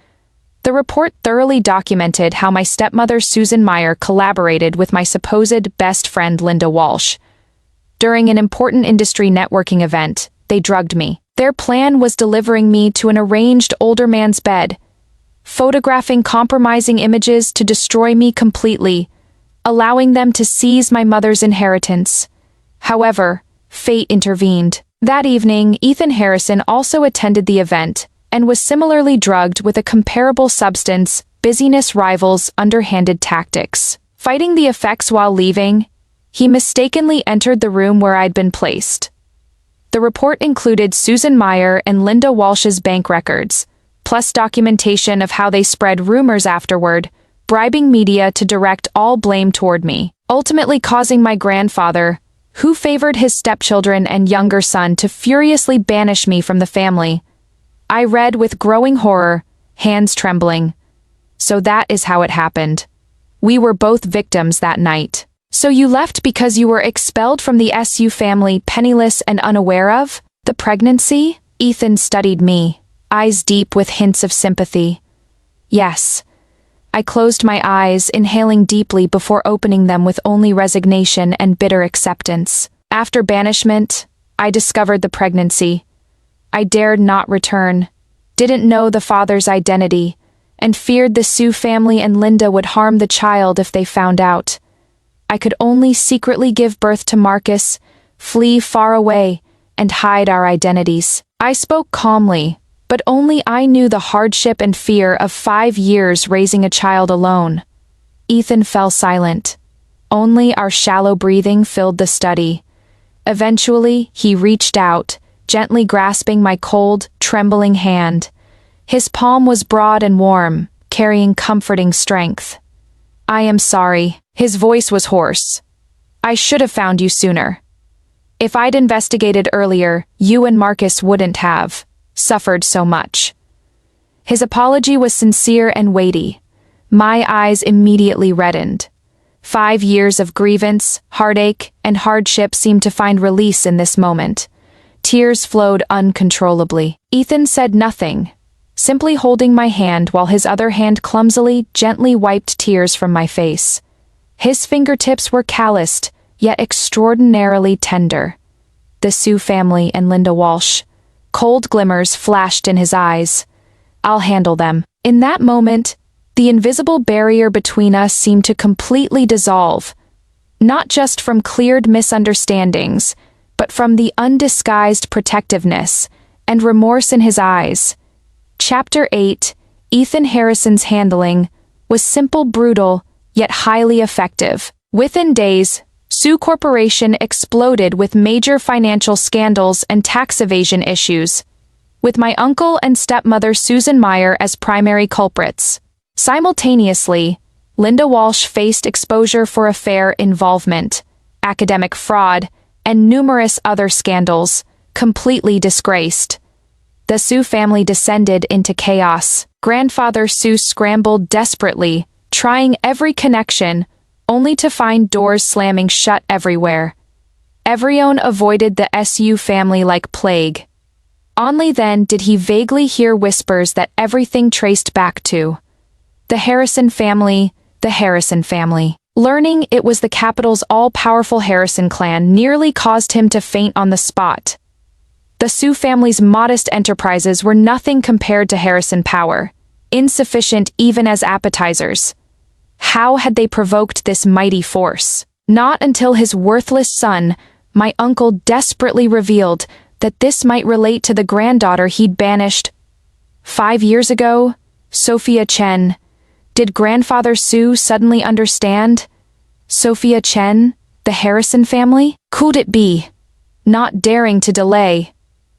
The report thoroughly documented how my stepmother Susan Meyer collaborated with my supposed best friend Linda Walsh. During an important industry networking event, they drugged me. Their plan was delivering me to an arranged older man's bed, photographing compromising images to destroy me completely, allowing them to seize my mother's inheritance. However, fate intervened. That evening, Ethan Harrison also attended the event and was similarly drugged with a comparable substance. Busyness rivals underhanded tactics. Fighting the effects while leaving, he mistakenly entered the room where I'd been placed. The report included Susan Meyer and Linda Walsh's bank records, plus documentation of how they spread rumors afterward, bribing media to direct all blame toward me, ultimately causing my grandfather, who favored his stepchildren and younger son, to furiously banish me from the family. I read with growing horror, hands trembling. So that is how it happened. We were both victims that night. "So you left because you were expelled from the SU family, penniless and unaware of the pregnancy?" Ethan studied me, eyes deep with hints of sympathy. "Yes." I closed my eyes, inhaling deeply before opening them with only resignation and bitter acceptance. After banishment, I discovered the pregnancy. I dared not return, didn't know the father's identity, and feared the Sue family and Linda would harm the child if they found out. I could only secretly give birth to Marcus, flee far away, and hide our identities. I spoke calmly, but only I knew the hardship and fear of 5 years raising a child alone. Ethan fell silent. Only our shallow breathing filled the study. Eventually, he reached out, gently grasping my cold, trembling hand. His palm was broad and warm, carrying comforting strength. "I am sorry." His voice was hoarse. "I should have found you sooner. If I'd investigated earlier, you and Marcus wouldn't have suffered so much." His apology was sincere and weighty. My eyes immediately reddened. 5 years of grievance, heartache, and hardship seemed to find release in this moment. Tears flowed uncontrollably. Ethan said nothing, simply holding my hand while his other hand clumsily, gently wiped tears from my face. His fingertips were calloused, yet extraordinarily tender. The Sue family and Linda Walsh. Cold glimmers flashed in his eyes. "I'll handle them." In that moment, the invisible barrier between us seemed to completely dissolve, not just from cleared misunderstandings, but from the undisguised protectiveness and remorse in his eyes. Chapter 8, Ethan Harrison's handling, was simple, brutal, yet highly effective. Within days, Sue Corporation exploded with major financial scandals and tax evasion issues, with my uncle and stepmother Susan Meyer as primary culprits. Simultaneously, Linda Walsh faced exposure for affair involvement, academic fraud, and numerous other scandals, completely disgraced. The Sue family descended into chaos. Grandfather Sue scrambled desperately, trying every connection, only to find doors slamming shut everywhere. Everyone avoided the SU family like plague. Only then did he vaguely hear whispers that everything traced back to the Harrison family, the Harrison family. Learning it was the capital's all-powerful Harrison clan nearly caused him to faint on the spot. The Sue family's modest enterprises were nothing compared to Harrison power, insufficient even as appetizers. How had they provoked this mighty force? Not until his worthless son, my uncle desperately revealed that this might relate to the granddaughter he'd banished 5 years ago, Sophia Chen. Did Grandfather Su suddenly understand? Sophia Chen, the Harrison family? Could it be? Not daring to delay,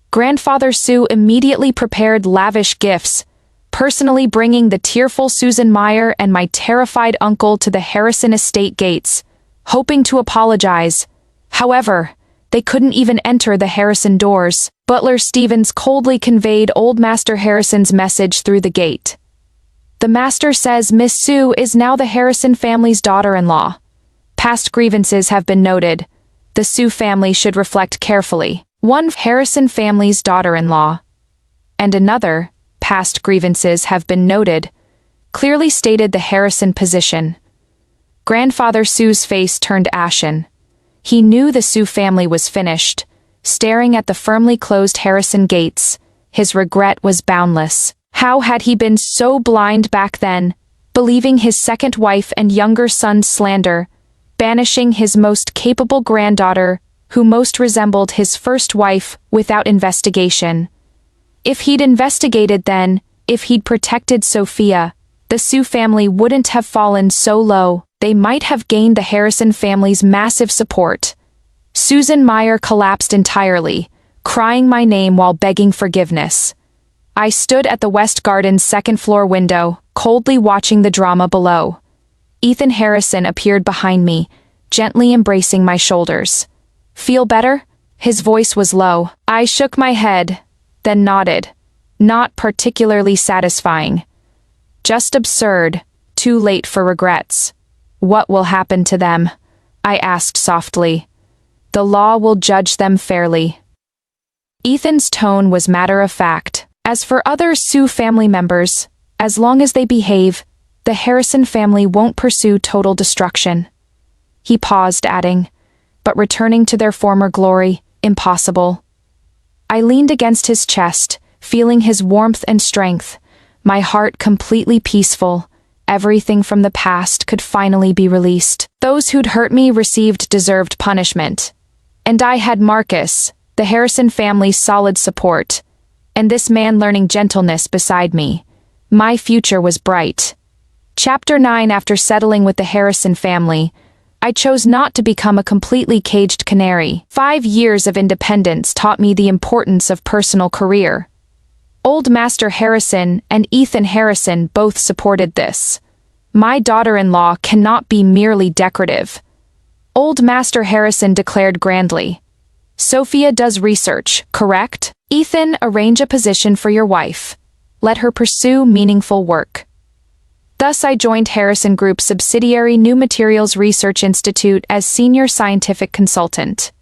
Grandfather Su immediately prepared lavish gifts, personally bringing the tearful Susan Meyer and my terrified uncle to the Harrison estate gates, hoping to apologize. However, they couldn't even enter the Harrison doors. Butler Stevens coldly conveyed Old Master Harrison's message through the gate. The master says Miss Su is now the Harrison family's daughter-in-law. Past grievances have been noted. The Su family should reflect carefully. One Harrison family's daughter-in-law. And another, past grievances have been noted, clearly stated the Harrison position. Grandfather Su's face turned ashen. He knew the Su family was finished. Staring at the firmly closed Harrison gates, his regret was boundless. How had he been so blind back then, believing his second wife and younger son's slander, banishing his most capable granddaughter, who most resembled his first wife, without investigation. If he'd investigated then, if he'd protected Sophia, the Su family wouldn't have fallen so low. They might have gained the Harrison family's massive support. Susan Meyer collapsed entirely, crying my name while begging forgiveness. I stood at the West Garden's second-floor window, coldly watching the drama below. Ethan Harrison appeared behind me, gently embracing my shoulders. Feel better? His voice was low. I shook my head, then nodded. Not particularly satisfying. Just absurd, too late for regrets. What will happen to them? I asked softly. The law will judge them fairly. Ethan's tone was matter-of-fact. As for other Su family members, as long as they behave, the Harrison family won't pursue total destruction. He paused, adding, but returning to their former glory, impossible. I leaned against his chest, feeling his warmth and strength, my heart completely peaceful. Everything from the past could finally be released. Those who'd hurt me received deserved punishment. And I had Marcus, the Harrison family's solid support, and this man learning gentleness beside me. My future was bright. Chapter 9. After settling with the Harrison family, I chose not to become a completely caged canary. 5 years of independence taught me the importance of personal career. Old Master Harrison and Ethan Harrison both supported this. My daughter-in-law cannot be merely decorative. Old Master Harrison declared grandly. Sophia does research, correct? Ethan, arrange a position for your wife. Let her pursue meaningful work. Thus I joined Harrison Group's subsidiary New Materials Research Institute as senior scientific consultant.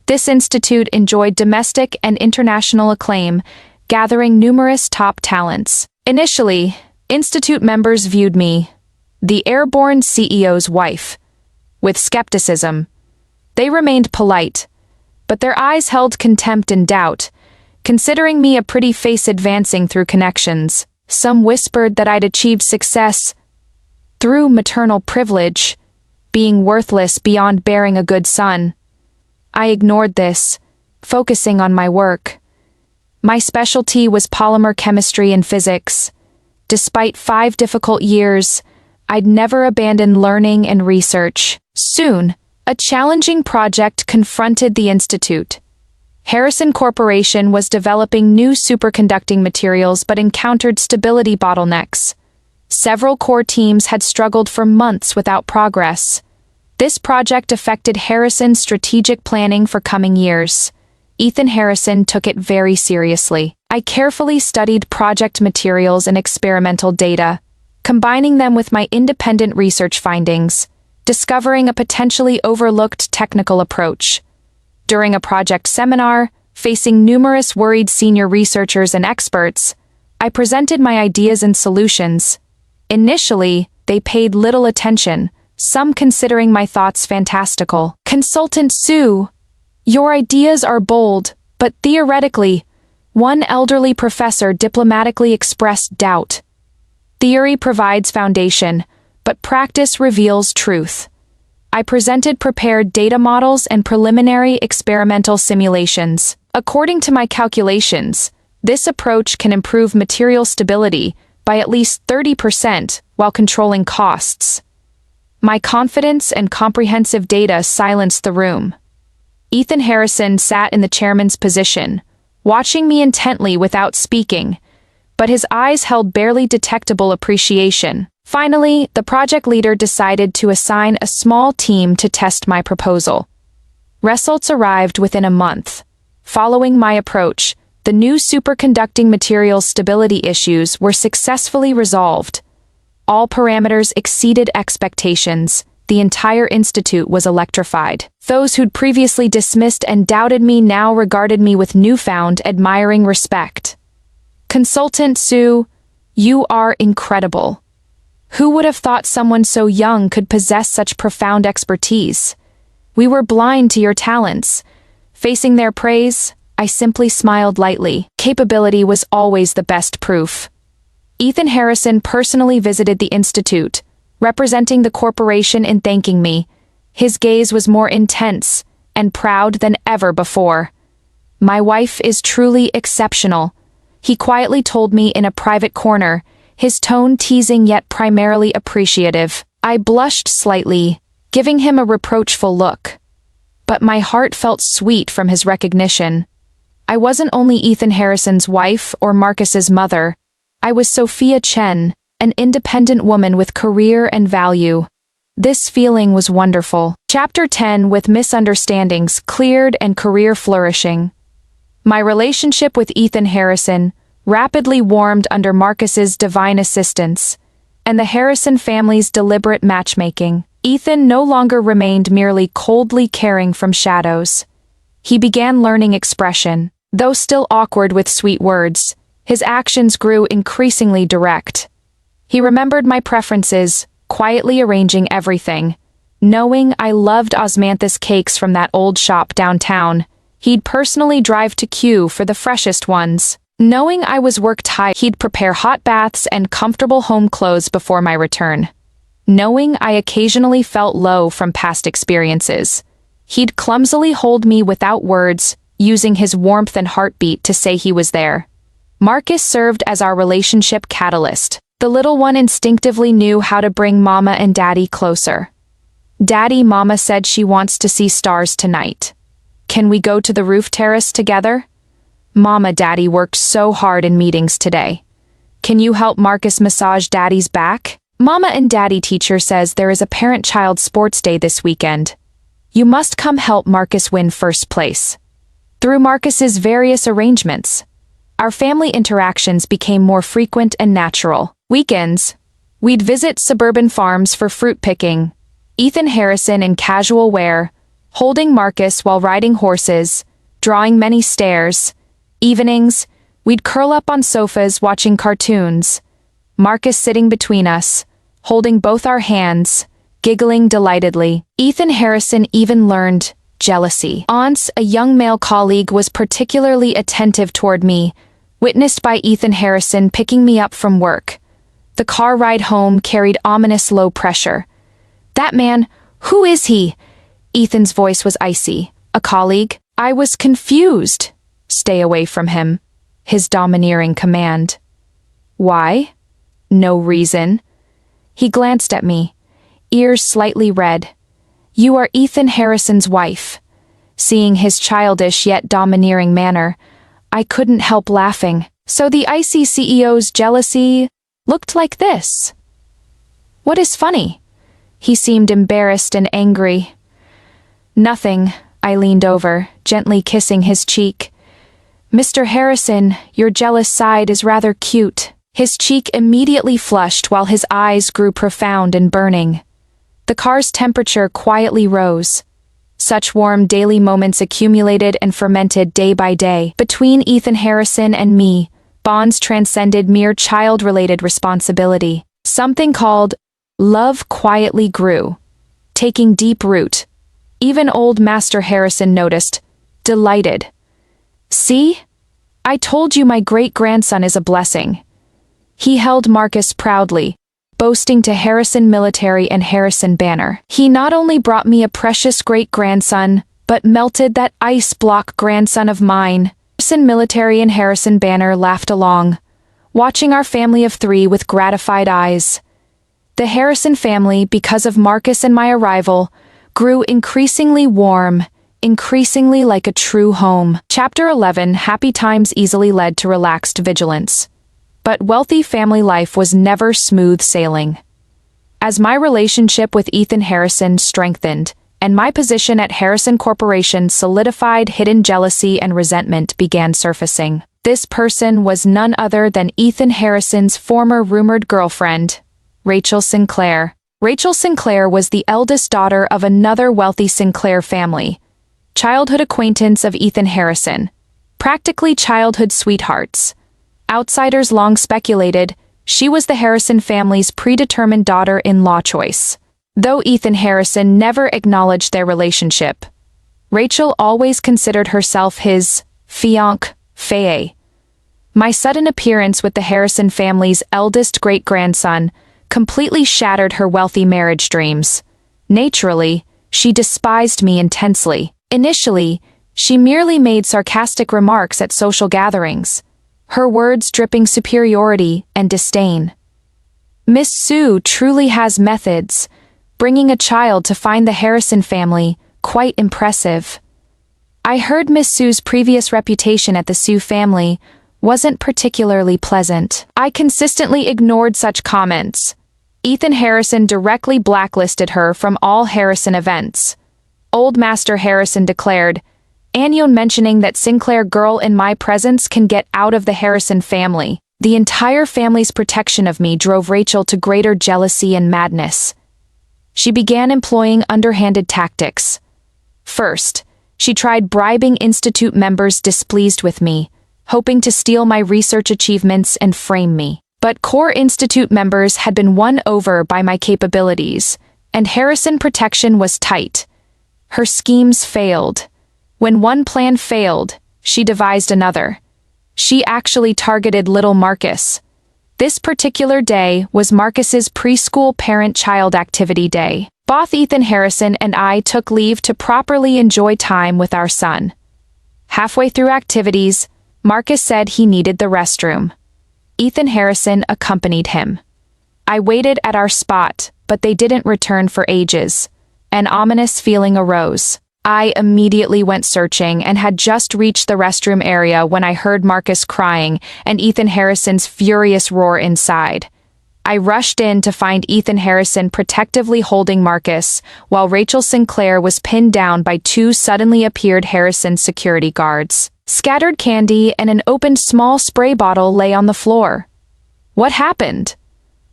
This institute enjoyed domestic and international acclaim, gathering numerous top talents. Initially, institute members viewed me, the airborne CEO's wife, with skepticism. They remained polite, but their eyes held contempt and doubt, considering me a pretty face advancing through connections. Some whispered that I'd achieved success through maternal privilege, being worthless beyond bearing a good son. I ignored this, focusing on my work. My specialty was polymer chemistry and physics. Despite 5 difficult years, I'd never abandoned learning and research. Soon, a challenging project confronted the institute. Harrison Corporation was developing new superconducting materials but encountered stability bottlenecks. Several core teams had struggled for months without progress. This project affected Harrison's strategic planning for coming years. Ethan Harrison took it very seriously. I carefully studied project materials and experimental data, combining them with my independent research findings, discovering a potentially overlooked technical approach. During a project seminar, facing numerous worried senior researchers and experts, I presented my ideas and solutions. Initially, they paid little attention, some considering my thoughts fantastical. Consultant Su, your ideas are bold, but theoretically, one elderly professor diplomatically expressed doubt. Theory provides foundation, but practice reveals truth. I presented prepared data models and preliminary experimental simulations. According to my calculations, this approach can improve material stability by at least 30% while controlling costs. My confidence and comprehensive data silenced the room. Ethan Harrison sat in the chairman's position, watching me intently without speaking, but his eyes held barely detectable appreciation. Finally, the project leader decided to assign a small team to test my proposal. Results arrived within a month. Following my approach, the new superconducting materials stability issues were successfully resolved. All parameters exceeded expectations. The entire institute was electrified. Those who'd previously dismissed and doubted me now regarded me with newfound, admiring respect. Consultant Sue, you are incredible. Who would have thought someone so young could possess such profound expertise? We were blind to your talents. Facing their praise, I simply smiled lightly. Capability was always the best proof. Ethan Harrison personally visited the institute, representing the corporation in thanking me. His gaze was more intense and proud than ever before. My wife is truly exceptional, he quietly told me in a private corner, his tone teasing yet primarily appreciative. I blushed slightly, giving him a reproachful look. But my heart felt sweet from his recognition. I wasn't only Ethan Harrison's wife or Marcus's mother. I was Sophia Chen, an independent woman with career and value. This feeling was wonderful. Chapter 10 with misunderstandings cleared and career flourishing. My relationship with Ethan Harrison rapidly warmed under Marcus's divine assistance and the Harrison family's deliberate matchmaking. Ethan no longer remained merely coldly caring from shadows. He began learning expression. Though still awkward with sweet words, his actions grew increasingly direct. He remembered my preferences, quietly arranging everything. Knowing I loved osmanthus cakes from that old shop downtown, he'd personally drive to Kew for the freshest ones. Knowing I was work-tired, he'd prepare hot baths and comfortable home clothes before my return. Knowing I occasionally felt low from past experiences, he'd clumsily hold me without words, using his warmth and heartbeat to say he was there. Marcus served as our relationship catalyst. The little one instinctively knew how to bring Mama and Daddy closer. Daddy, Mama said she wants to see stars tonight. Can we go to the roof terrace together? Mama, Daddy worked so hard in meetings today. Can you help Marcus massage Daddy's back? Mama and Daddy, teacher says there is a parent-child sports day this weekend. You must come help Marcus win first place. Through Marcus's various arrangements, our family interactions became more frequent and natural. Weekends, we'd visit suburban farms for fruit picking, Ethan Harrison in casual wear, holding Marcus while riding horses, drawing many stares. Evenings, we'd curl up on sofas watching cartoons, Marcus sitting between us, holding both our hands, giggling delightedly. Ethan Harrison even learned jealousy. Once, a young male colleague was particularly attentive toward me, witnessed by Ethan Harrison picking me up from work. The car ride home carried ominous low pressure. That man, who is he? Ethan's voice was icy. A colleague? I was confused. Stay away from him. His domineering command. Why? No reason. He glanced at me, ears slightly red. You are Ethan Harrison's wife. Seeing his childish yet domineering manner, I couldn't help laughing. So the icy CEO's jealousy looked like this. What is funny? He seemed embarrassed and angry. Nothing, I leaned over, gently kissing his cheek. Mr. Harrison, your jealous side is rather cute. His cheek immediately flushed while his eyes grew profound and burning. The car's temperature quietly rose. Such warm daily moments accumulated and fermented day by day. Between Ethan Harrison and me, bonds transcended mere child-related responsibility. Something called love quietly grew, taking deep root. Even old Master Harrison noticed, delighted. See? I told you my great-grandson is a blessing. He held Marcus proudly, boasting to Harrison Military and Harrison Banner. He not only brought me a precious great-grandson, but melted that ice block grandson of mine. Harrison Military and Harrison Banner laughed along, watching our family of 3 with gratified eyes. The Harrison family, because of Marcus and my arrival, grew increasingly warm, increasingly like a true home. Chapter 11. Happy times easily led to relaxed vigilance. But wealthy family life was never smooth sailing. As my relationship with Ethan Harrison strengthened, and my position at Harrison Corporation solidified, hidden jealousy and resentment began surfacing. This person was none other than Ethan Harrison's former rumored girlfriend, Rachel Sinclair. Rachel Sinclair was the eldest daughter of another wealthy Sinclair family, childhood acquaintance of Ethan Harrison, practically childhood sweethearts. Outsiders long speculated she was the Harrison family's predetermined daughter-in-law choice. Though Ethan Harrison never acknowledged their relationship, Rachel always considered herself his fiancée. My sudden appearance with the Harrison family's eldest great-grandson completely shattered her wealthy marriage dreams. Naturally, she despised me intensely. Initially, she merely made sarcastic remarks at social gatherings, her words dripping superiority and disdain. Miss Sue truly has methods. Bringing a child to find the Harrison family, quite impressive. I heard Miss Sue's previous reputation at the Sue family wasn't particularly pleasant. I consistently ignored such comments. Ethan Harrison directly blacklisted her from all Harrison events. Old Master Harrison declared, "Anyone mentioning that Sinclair girl in my presence can get out of the Harrison family." The entire family's protection of me drove Rachel to greater jealousy and madness. She began employing underhanded tactics. First, she tried bribing institute members displeased with me, hoping to steal my research achievements and frame me. But core institute members had been won over by my capabilities, and Harrison protection was tight. Her schemes failed. When one plan failed, she devised another. She actually targeted little Marcus. This particular day was Marcus's preschool parent-child activity day. Both Ethan Harrison and I took leave to properly enjoy time with our son. Halfway through activities, Marcus said he needed the restroom. Ethan Harrison accompanied him. I waited at our spot, but they didn't return for ages. An ominous feeling arose. I immediately went searching and had just reached the restroom area when I heard Marcus crying and Ethan Harrison's furious roar inside. I rushed in to find Ethan Harrison protectively holding Marcus, while Rachel Sinclair was pinned down by 2 suddenly appeared Harrison security guards. Scattered candy and an opened small spray bottle lay on the floor. What happened?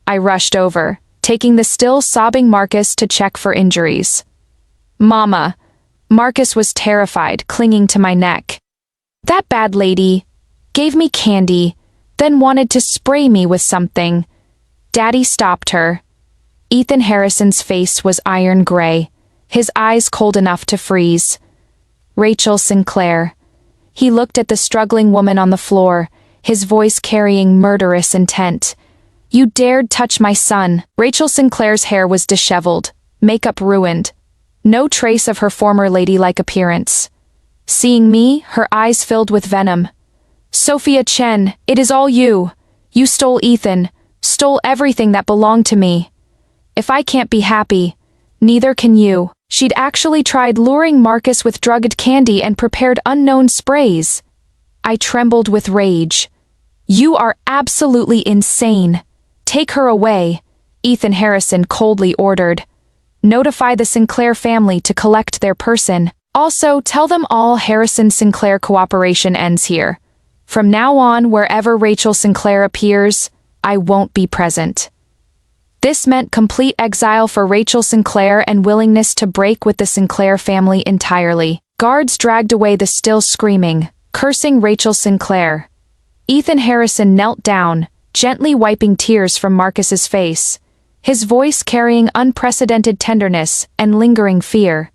I rushed over, taking the still sobbing Marcus to check for injuries. Mama. Marcus was terrified, clinging to my neck. That bad lady gave me candy, then wanted to spray me with something. Daddy stopped her. Ethan Harrison's face was iron gray, his eyes cold enough to freeze. Rachel Sinclair. He looked at the struggling woman on the floor, his voice carrying murderous intent. You dared touch my son. Rachel Sinclair's hair was disheveled, makeup ruined. No trace of her former ladylike appearance. Seeing me, her eyes filled with venom. Sophia Chen, it is all you. You stole Ethan, stole everything that belonged to me. If I can't be happy, neither can you. She'd actually tried luring Marcus with drugged candy and prepared unknown sprays. I trembled with rage. You are absolutely insane. Take her away, Ethan Harrison coldly ordered. Notify the Sinclair family to collect their person. Also, tell them all Harrison Sinclair cooperation ends here. From now on, wherever Rachel Sinclair appears, I won't be present. This meant complete exile for Rachel Sinclair and willingness to break with the Sinclair family entirely. Guards dragged away the still screaming, cursing Rachel Sinclair. Ethan Harrison knelt down, gently wiping tears from Marcus's face, his voice carrying unprecedented tenderness and lingering fear.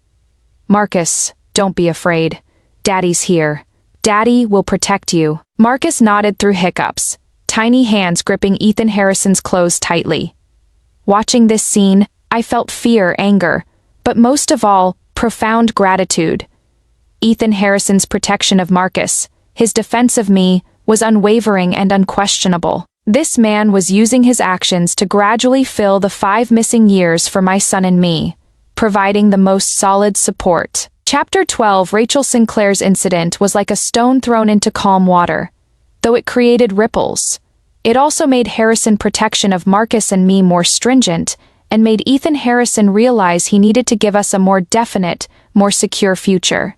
Marcus, don't be afraid. Daddy's here. Daddy will protect you. Marcus nodded through hiccups, tiny hands gripping Ethan Harrison's clothes tightly. Watching this scene, I felt fear, anger, but most of all, profound gratitude. Ethan Harrison's protection of Marcus, his defense of me, was unwavering and unquestionable. This man was using his actions to gradually fill the 5 missing years for my son and me, providing the most solid support. Chapter 12, Rachel Sinclair's incident was like a stone thrown into calm water. Though it created ripples, it also made Harrison protection of Marcus and me more stringent, and made Ethan Harrison realize he needed to give us a more definite, more secure future.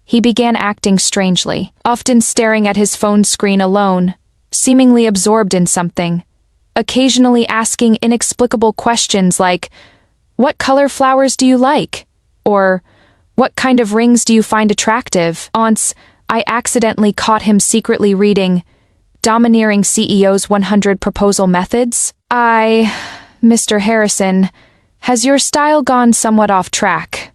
He began acting strangely, often staring at his phone screen alone, seemingly absorbed in something, occasionally asking inexplicable questions like, "What color flowers do you like?" Or, "What kind of rings do you find attractive?" Once, I accidentally caught him secretly reading Domineering CEO's 100 Proposal Methods. Mr. Harrison, has your style gone somewhat off track?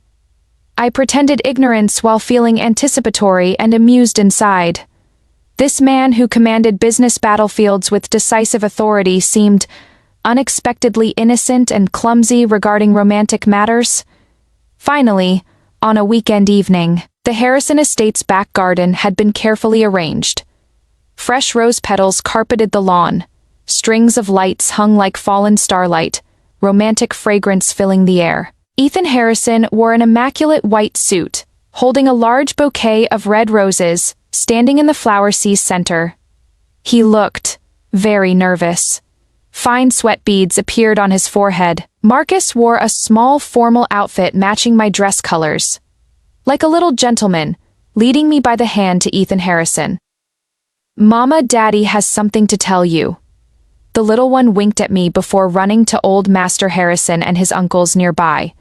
I pretended ignorance while feeling anticipatory and amused inside. This man who commanded business battlefields with decisive authority seemed unexpectedly innocent and clumsy regarding romantic matters. Finally, on a weekend evening, the Harrison estate's back garden had been carefully arranged. Fresh rose petals carpeted the lawn, strings of lights hung like fallen starlight, romantic fragrance filling the air. Ethan Harrison wore an immaculate white suit, holding a large bouquet of red roses, standing in the flower sea's center. He looked very nervous. Fine sweat beads appeared on his forehead. Marcus wore a small formal outfit matching my dress colors. Like a little gentleman, leading me by the hand to Ethan Harrison. "Mama, Daddy has something to tell you." The little one winked at me before running to old Master Harrison and his uncles nearby.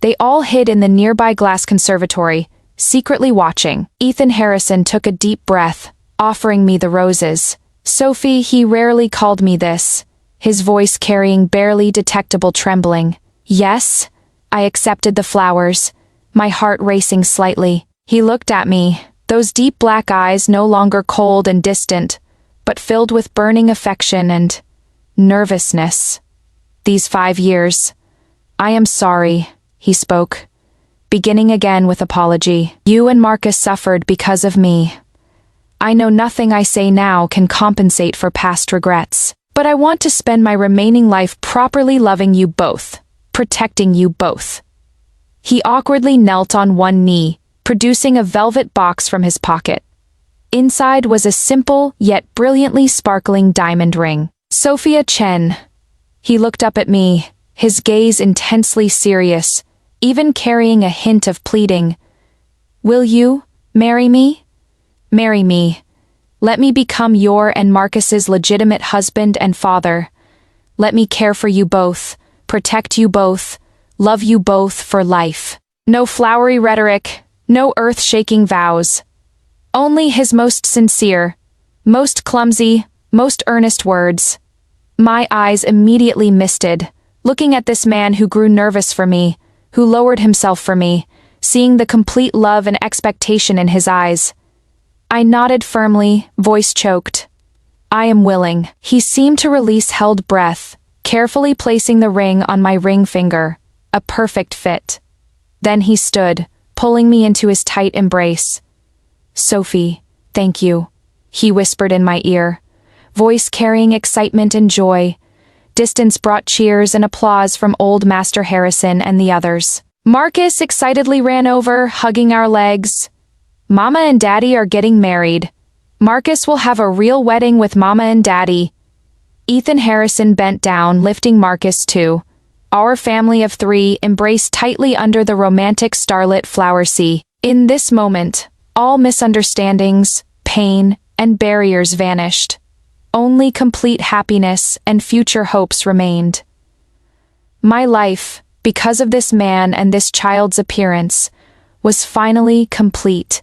They all hid in the nearby glass conservatory, secretly watching. Ethan Harrison took a deep breath, offering me the roses. "Sophie," he rarely called me this, his voice carrying barely detectable trembling. "Yes?" I accepted the flowers, my heart racing slightly. He looked at me, those deep black eyes no longer cold and distant, but filled with burning affection and nervousness. "These 5 years. I am sorry," he spoke, beginning again with apology. "You and Marcus suffered because of me. I know nothing I say now can compensate for past regrets, but I want to spend my remaining life properly loving you both, protecting you both." He awkwardly knelt on one knee, producing a velvet box from his pocket. Inside was a simple yet brilliantly sparkling diamond ring. "Sophia Chen." He looked up at me, his gaze intensely serious, even carrying a hint of pleading. "Will you marry me? Marry me. Let me become your and Marcus's legitimate husband and father. Let me care for you both, protect you both, love you both for life." No flowery rhetoric, no earth-shaking vows. Only his most sincere, most clumsy, most earnest words. My eyes immediately misted, looking at this man who grew nervous for me, who lowered himself for me, seeing the complete love and expectation in his eyes. I nodded firmly, voice choked. "I am willing." He seemed to release held breath, carefully placing the ring on my ring finger, a perfect fit. Then he stood, pulling me into his tight embrace. "Sophie, thank you," he whispered in my ear, voice carrying excitement and joy. Distance brought cheers and applause from old Master Harrison and the others. Marcus excitedly ran over, hugging our legs. "Mama and Daddy are getting married. Marcus will have a real wedding with Mama and Daddy." Ethan Harrison bent down, lifting Marcus too. Our family of 3 embraced tightly under the romantic starlit flower sea. In this moment, all misunderstandings, pain, and barriers vanished. Only complete happiness and future hopes remained. My life, because of this man and this child's appearance, was finally complete.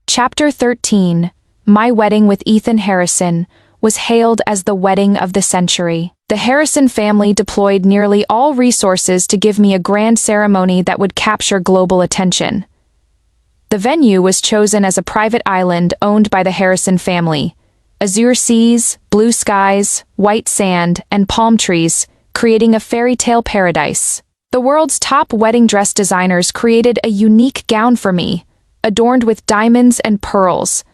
Chapter 13, My Wedding with Ethan Harrison, was hailed as the wedding of the century. The Harrison family deployed nearly all resources to give me a grand ceremony that would capture global attention. The venue was chosen as a private island owned by the Harrison family. Azure seas, blue skies, white sand, and palm trees creating a fairy tale paradise. The world's top wedding dress designers created a unique gown for me, adorned with diamonds and pearls,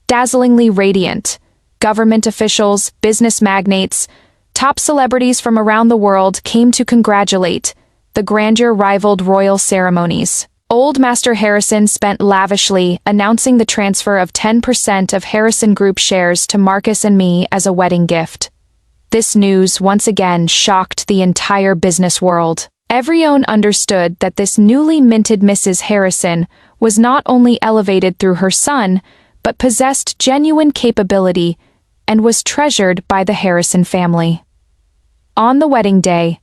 dazzlingly radiant. Government officials, business magnates, top celebrities from around the world came to congratulate. The grandeur rivaled royal ceremonies. Old Master Harrison spent lavishly, announcing the transfer of 10% of Harrison Group shares to Marcus and me as a wedding gift. This news once again shocked the entire business world. Everyone understood that this newly minted Mrs. Harrison was not only elevated through her son, but possessed genuine capability and was treasured by the Harrison family. On the wedding day,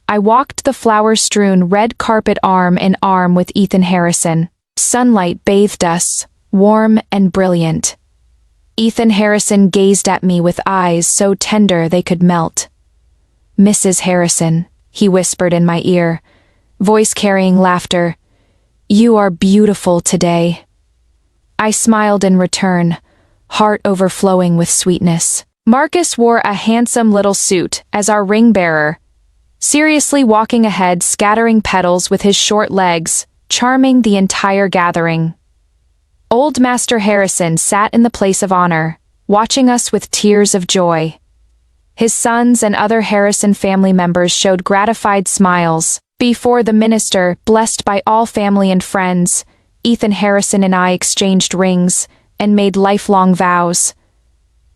I walked the flower-strewn red carpet arm in arm with Ethan Harrison. Sunlight bathed us, warm and brilliant. Ethan Harrison gazed at me with eyes so tender they could melt. "Mrs. Harrison," he whispered in my ear, voice carrying laughter, "you are beautiful today." I smiled in return, heart overflowing with sweetness. Marcus wore a handsome little suit as our ring-bearer, seriously walking ahead, scattering petals with his short legs, charming the entire gathering. Old Master Harrison sat in the place of honor, watching us with tears of joy. His sons and other Harrison family members showed gratified smiles. Before the minister, blessed by all family and friends, Ethan Harrison and I exchanged rings and made lifelong vows.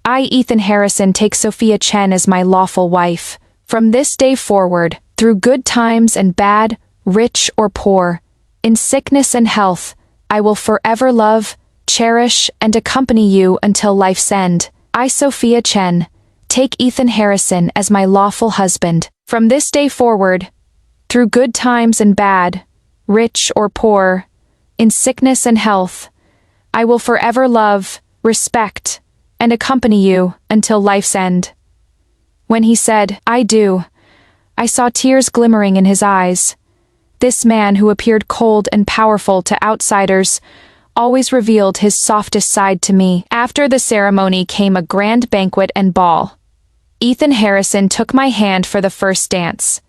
I, Ethan Harrison, take Sophia Chen as my lawful wife. From this day forward, through good times and bad, rich or poor, in sickness and health, I will forever love, cherish, and accompany you until life's end. I, Sophia Chen, take Ethan Harrison as my lawful husband. From this day forward, through good times and bad, rich or poor, in sickness and health, I will forever love, respect, and accompany you until life's end. When he said, "I do," I saw tears glimmering in his eyes. This man, who appeared cold and powerful to outsiders, always revealed his softest side to me. After the ceremony came a grand banquet and ball. Ethan Harrison took my hand for the first dance.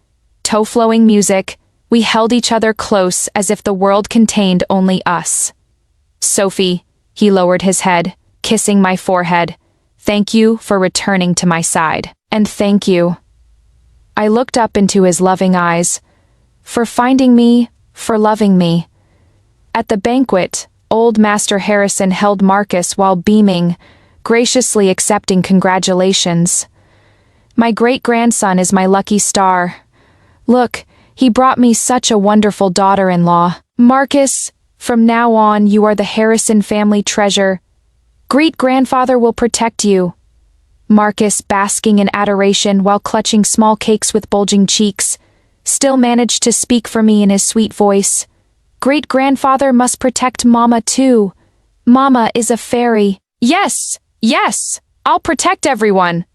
Toe-flowing music, we held each other close as if the world contained only us. "Sophie," he lowered his head, kissing my forehead, "thank you for returning to my side. And thank you." I looked up into his loving eyes, "for finding me, for loving me." At the banquet, Old Master Harrison held Marcus while beaming, graciously accepting congratulations. "My great-grandson is my lucky star. Look, he brought me such a wonderful daughter-in-law. Marcus, from now on you are the Harrison family treasure. Great-grandfather will protect you." Marcus, basking in adoration while clutching small cakes with bulging cheeks, still managed to speak for me in his sweet voice. "Great-grandfather must protect Mama too. Mama is a fairy." "Yes, yes, I'll protect everyone."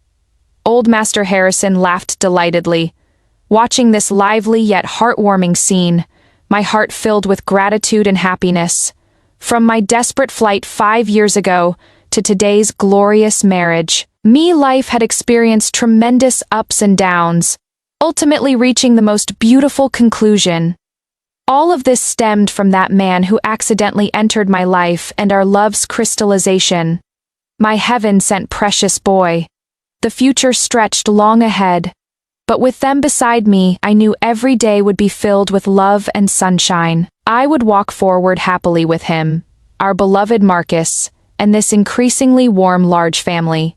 Old Master Harrison laughed delightedly. Watching this lively yet heartwarming scene, my heart filled with gratitude and happiness. From my desperate flight 5 years ago to today's glorious marriage, life had experienced tremendous ups and downs, ultimately reaching the most beautiful conclusion. All of this stemmed from that man who accidentally entered my life and our love's crystallization. My heaven-sent precious boy. The future stretched long ahead, but with them beside me, I knew every day would be filled with love and sunshine. I would walk forward happily with him, our beloved Marcus, and this increasingly warm large family.